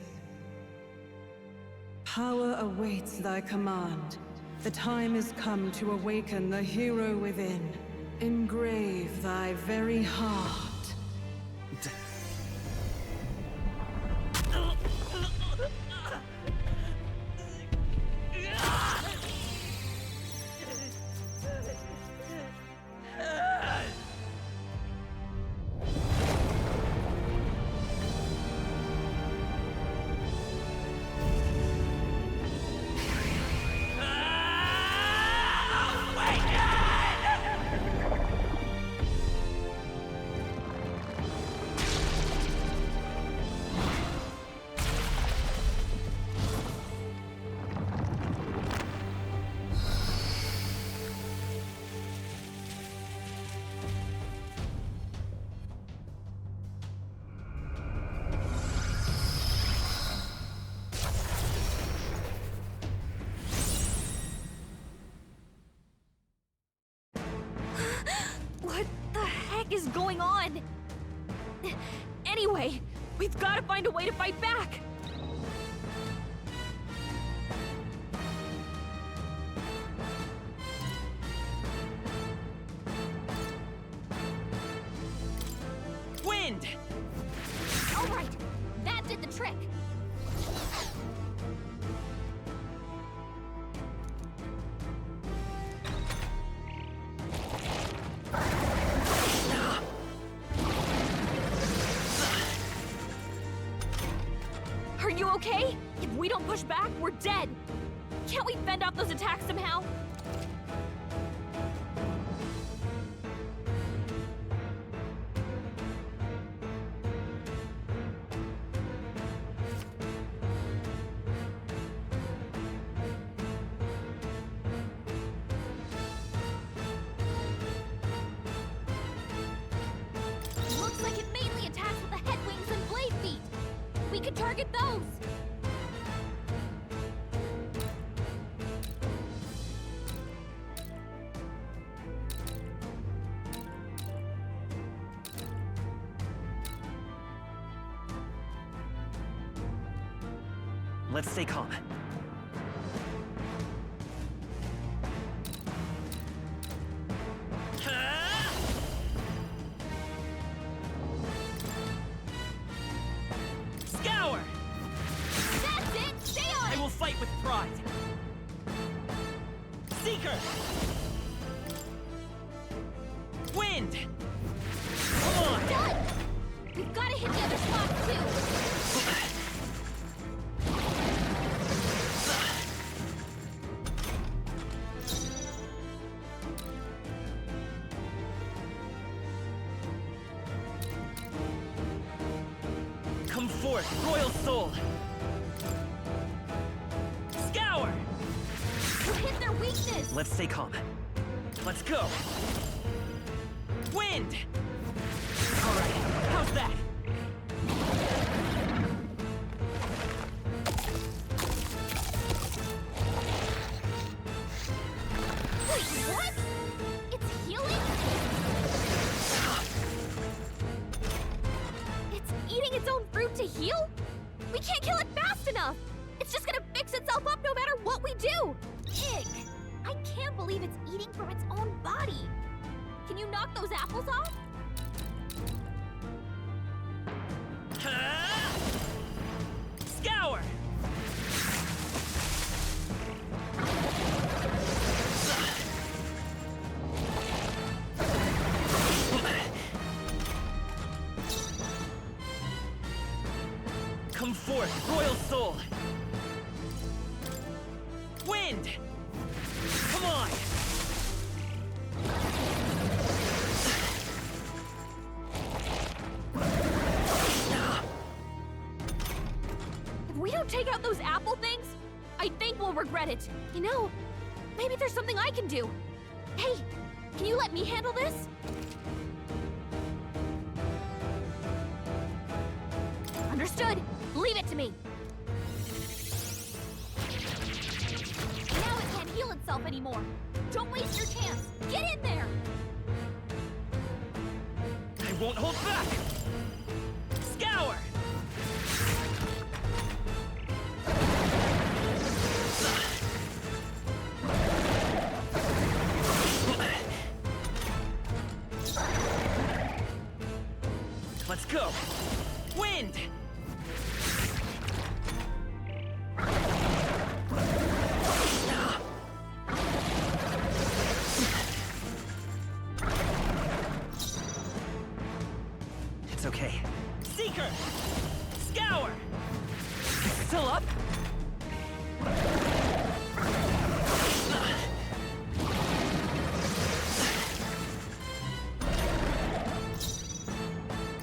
Power awaits thy command. The time is come to awaken the hero within. Engrave thy very heart. What the heck is going on? Anyway, we've got to find a way to fight back! Wind! All right, that did the trick. Are you okay? If we don't push back, we're dead. Can't we fend off those attacks somehow? Looks like it mainly attacks with the head wings and blade feet. We could target those. Let's stay calm. Scour! That's it! Stay on I will fight with pride. Seeker! Wind! Come on! Done! We've got to hit the other spots too. Come forth, Royal Soul! Scour! You hit their weakness! Let's stay calm. Let's go! Wind! Alright, how's that? Wait, what? It's healing? It's eating its own fruit to heal? We can't kill it fast enough! It's just gonna fix itself up no matter what we do! Ick! I can't believe it's eating from its own body! Can you knock those apples off? Scour! Come forth, Royal Soul! Wind! Come on! If we don't take out those apple things, I think we'll regret it. You know, maybe there's something I can do. Hey, can you let me handle this? Understood. Leave it to me. Now it can't heal itself anymore. Don't waste your chance. Get in there. I won't hold back! Scour! Let's go! Wind! It's okay. Seeker! Scour! Still up?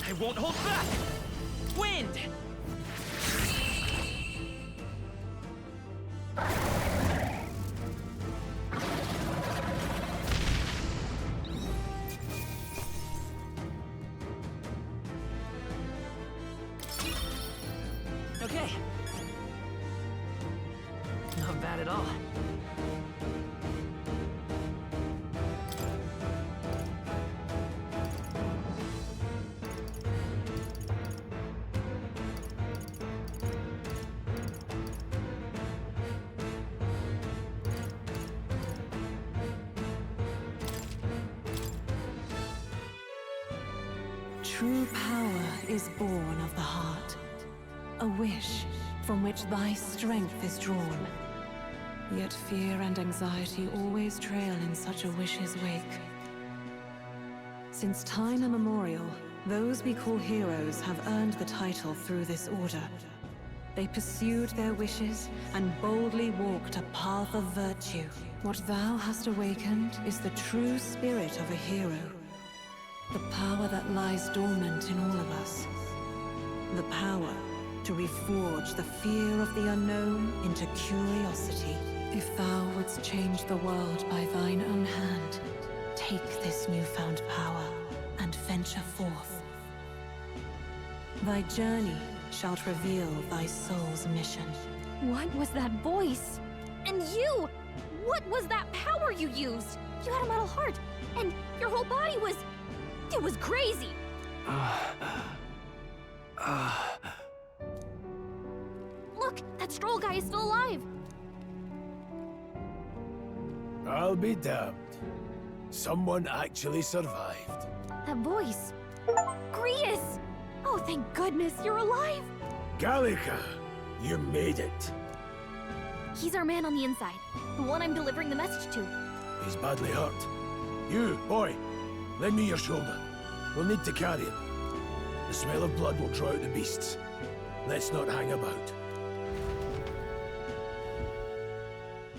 I won't hold back! Wind! Okay. Not bad at all. True power is born of the heart. A wish from which thy strength is drawn. Yet fear and anxiety always trail in such a wish's wake. Since time immemorial, those we call heroes have earned the title through this order. They pursued their wishes and boldly walked a path of virtue. What thou hast awakened is the true spirit of a hero. The power that lies dormant in all of us. The power to reforge the fear of the unknown into curiosity. If thou wouldst change the world by thine own hand, take this newfound power and venture forth. Thy journey shalt reveal thy soul's mission. What was that voice? And you! What was that power you used? You had a metal heart, and your whole body was... It was crazy! Look, that Stroll guy is still alive! I'll be damned. Someone actually survived. That voice... Grius! Oh, thank goodness, you're alive! Gallica, you made it. He's our man on the inside, the one I'm delivering the message to. He's badly hurt. You, boy, lend me your shoulder. We'll need to carry him. The smell of blood will draw out the beasts. Let's not hang about.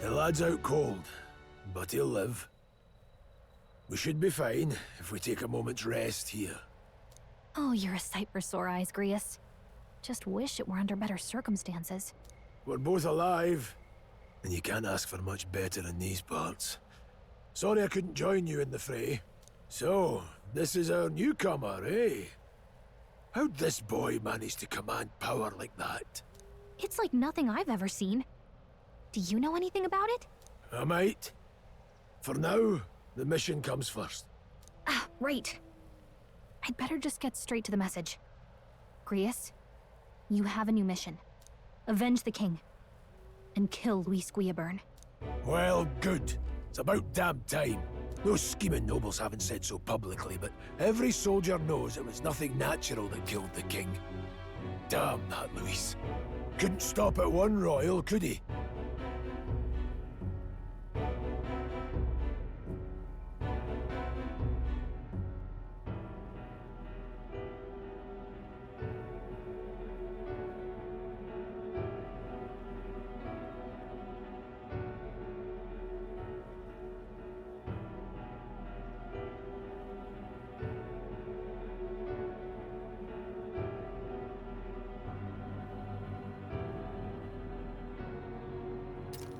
The lad's out cold, but he'll live. We should be fine if we take a moment's rest here. Oh, you're a sight for sore eyes, Grius. Just wish it were under better circumstances. We're both alive, and you can't ask for much better in these parts. Sorry I couldn't join you in the fray. So, this is our newcomer, eh? How'd this boy manage to command power like that? It's like nothing I've ever seen. Do you know anything about it? I might. For now, the mission comes first. Ah, right. I'd better just get straight to the message. Grius, you have a new mission. Avenge the king. And kill Luis Guillaburn. Well, good. It's about damn time. Those scheming nobles haven't said so publicly, but every soldier knows it was nothing natural that killed the king. Damn that Luis. Couldn't stop at one royal, could he?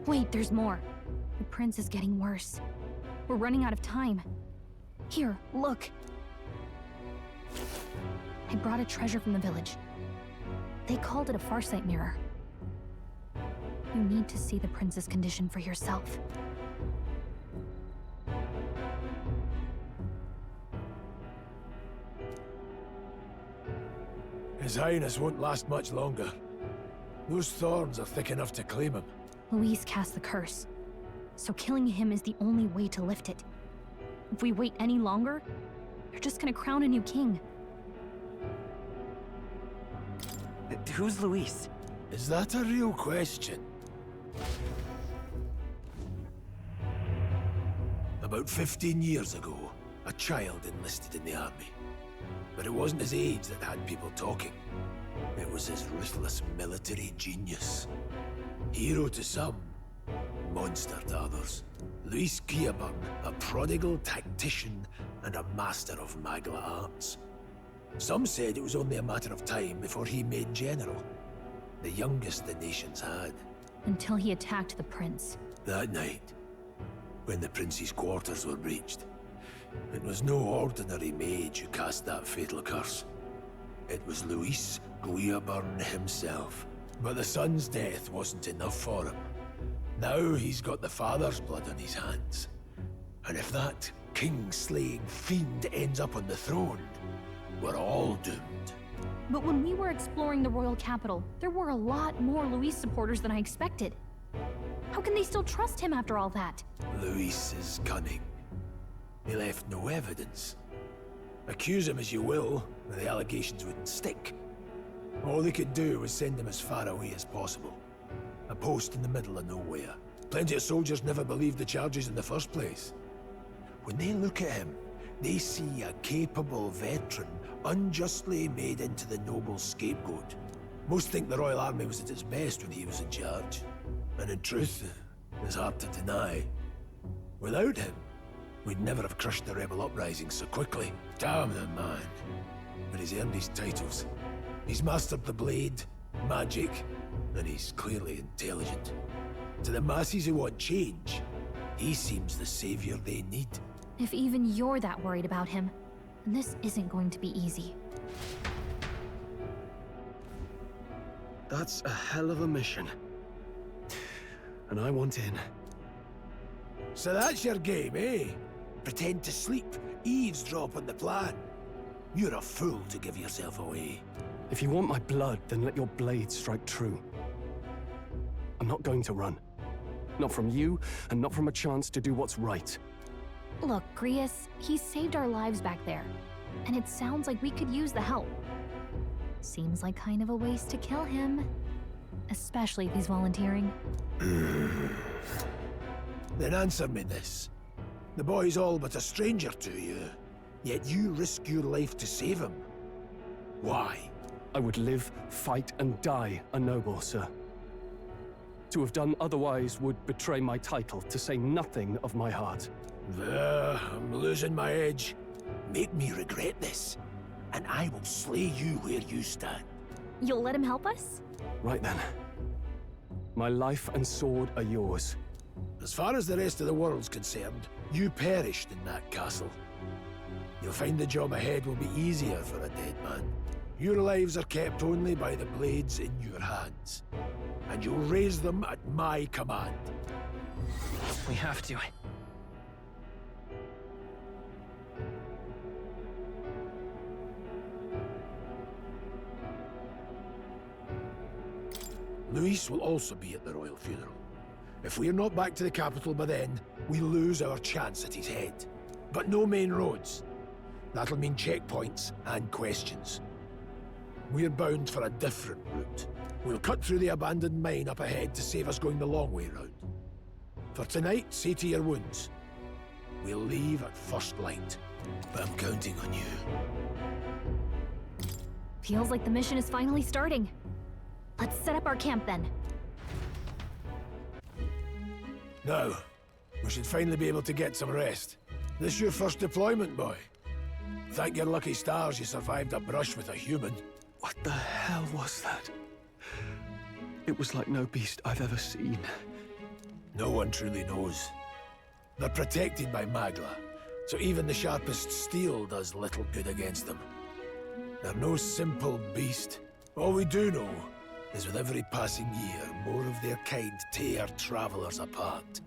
Wait, there's more. The prince is getting worse. We're running out of time. Here, look. I brought a treasure from the village. They called it a farsight mirror. You need to see the prince's condition for yourself. His Highness won't last much longer. Those thorns are thick enough to claim him. Luis cast the curse, so killing him is the only way to lift it. If we wait any longer, they're just gonna crown a new king. Who's Luis? Is that a real question? About 15 years ago, a child enlisted in the army. But it wasn't his age that had people talking. It was his ruthless military genius. Hero to some, monster to others. Luis Guillaburn, a prodigal tactician and a master of magla arts. Some said it was only a matter of time before he made general. The youngest the nations had. Until he attacked the prince. That night, when the prince's quarters were breached, it was no ordinary mage who cast that fatal curse. It was Luis Guillaburn himself. But the son's death wasn't enough for him. Now he's got the father's blood on his hands. And if that king-slaying fiend ends up on the throne, we're all doomed. But when we were exploring the royal capital, there were a lot more Luis supporters than I expected. How can they still trust him after all that? Luis is cunning. He left no evidence. Accuse him as you will, the allegations wouldn't stick. All they could do was send him as far away as possible. A post in the middle of nowhere. Plenty of soldiers never believed the charges in the first place. When they look at him, they see a capable veteran unjustly made into the noble scapegoat. Most think the Royal Army was at its best when he was in charge. And in truth, it's hard to deny. Without him, we'd never have crushed the rebel uprising so quickly. Damn the man. But he's earned his titles. He's mastered the blade, magic, and he's clearly intelligent. To the masses who want change, he seems the savior they need. If even you're that worried about him, then this isn't going to be easy. That's a hell of a mission. And I want in. So that's your game, eh? Pretend to sleep, eavesdrop on the plan. You're a fool to give yourself away. If you want my blood, then let your blade strike true. I'm not going to run. Not from you, and not from a chance to do what's right. Look, Grius, he saved our lives back there. And it sounds like we could use the help. Seems like kind of a waste to kill him. Especially if he's volunteering. Then answer me this. The boy's all but a stranger to you, yet you risk your life to save him. Why? I would live, fight, and die a noble, sir. To have done otherwise would betray my title, to say nothing of my heart. I'm losing my edge. Make me regret this, and I will slay you where you stand. You'll let him help us? Right then. My life and sword are yours. As far as the rest of the world's concerned, you perished in that castle. You'll find the job ahead will be easier for a dead man. Your lives are kept only by the blades in your hands, and you'll raise them at my command. We have to. Luis will also be at the royal funeral. If we're not back to the capital by then, we lose our chance at his head. But no main roads. That'll mean checkpoints and questions. We're bound for a different route. We'll cut through the abandoned mine up ahead to save us going the long way round. For tonight, see to your wounds. We'll leave at first light. I'm counting on you. Feels like the mission is finally starting. Let's set up our camp then. Now, we should finally be able to get some rest. This your first deployment, boy. Thank your lucky stars you survived a brush with a human. What the hell was that? It was like no beast I've ever seen. No one truly knows. They're protected by Magla, so even the sharpest steel does little good against them. They're no simple beast. All we do know is with every passing year, more of their kind tear travelers apart.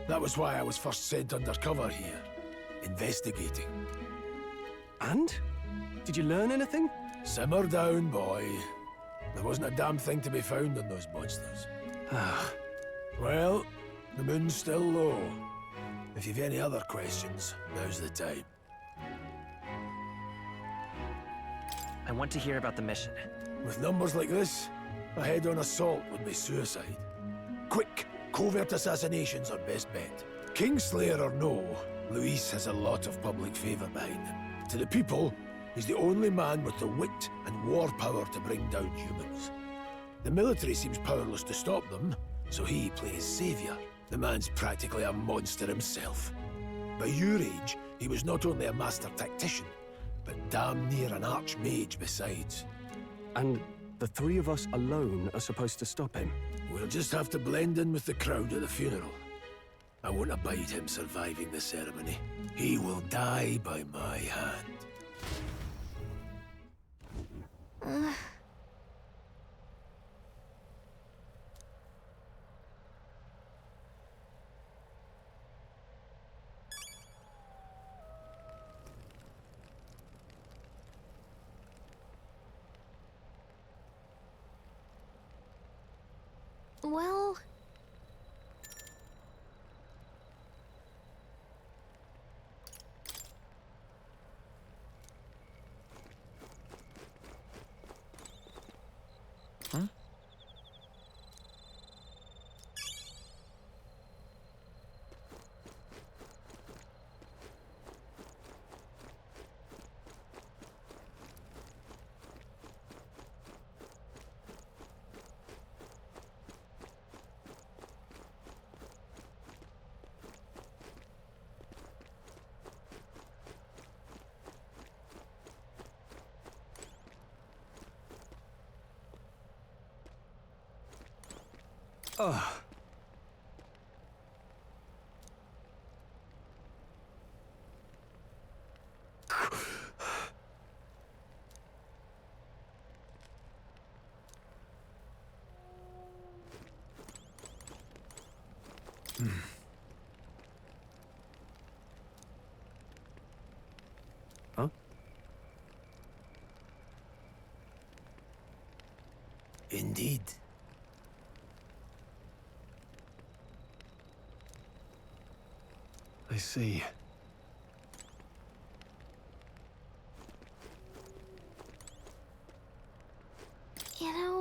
That was why I was first sent undercover here, investigating. And? Did you learn anything? Simmer down, boy. There wasn't a damn thing to be found on those monsters. Well, the moon's still low. If you've any other questions, now's the time. I want to hear about the mission. With numbers like this, a head-on assault would be suicide. Quick, covert assassinations are best bet. Kingslayer or no, Luis has a lot of public favor behind him. To the people, he's the only man with the wit and war power to bring down humans. The military seems powerless to stop them, so he plays savior. The man's practically a monster himself. By your age, he was not only a master tactician, but damn near an archmage besides. And the three of us alone are supposed to stop him? We'll just have to blend in with the crowd at the funeral. I won't abide him surviving the ceremony. He will die by my hand. Well... Huh? Ugh. Huh? Indeed. I see. You know,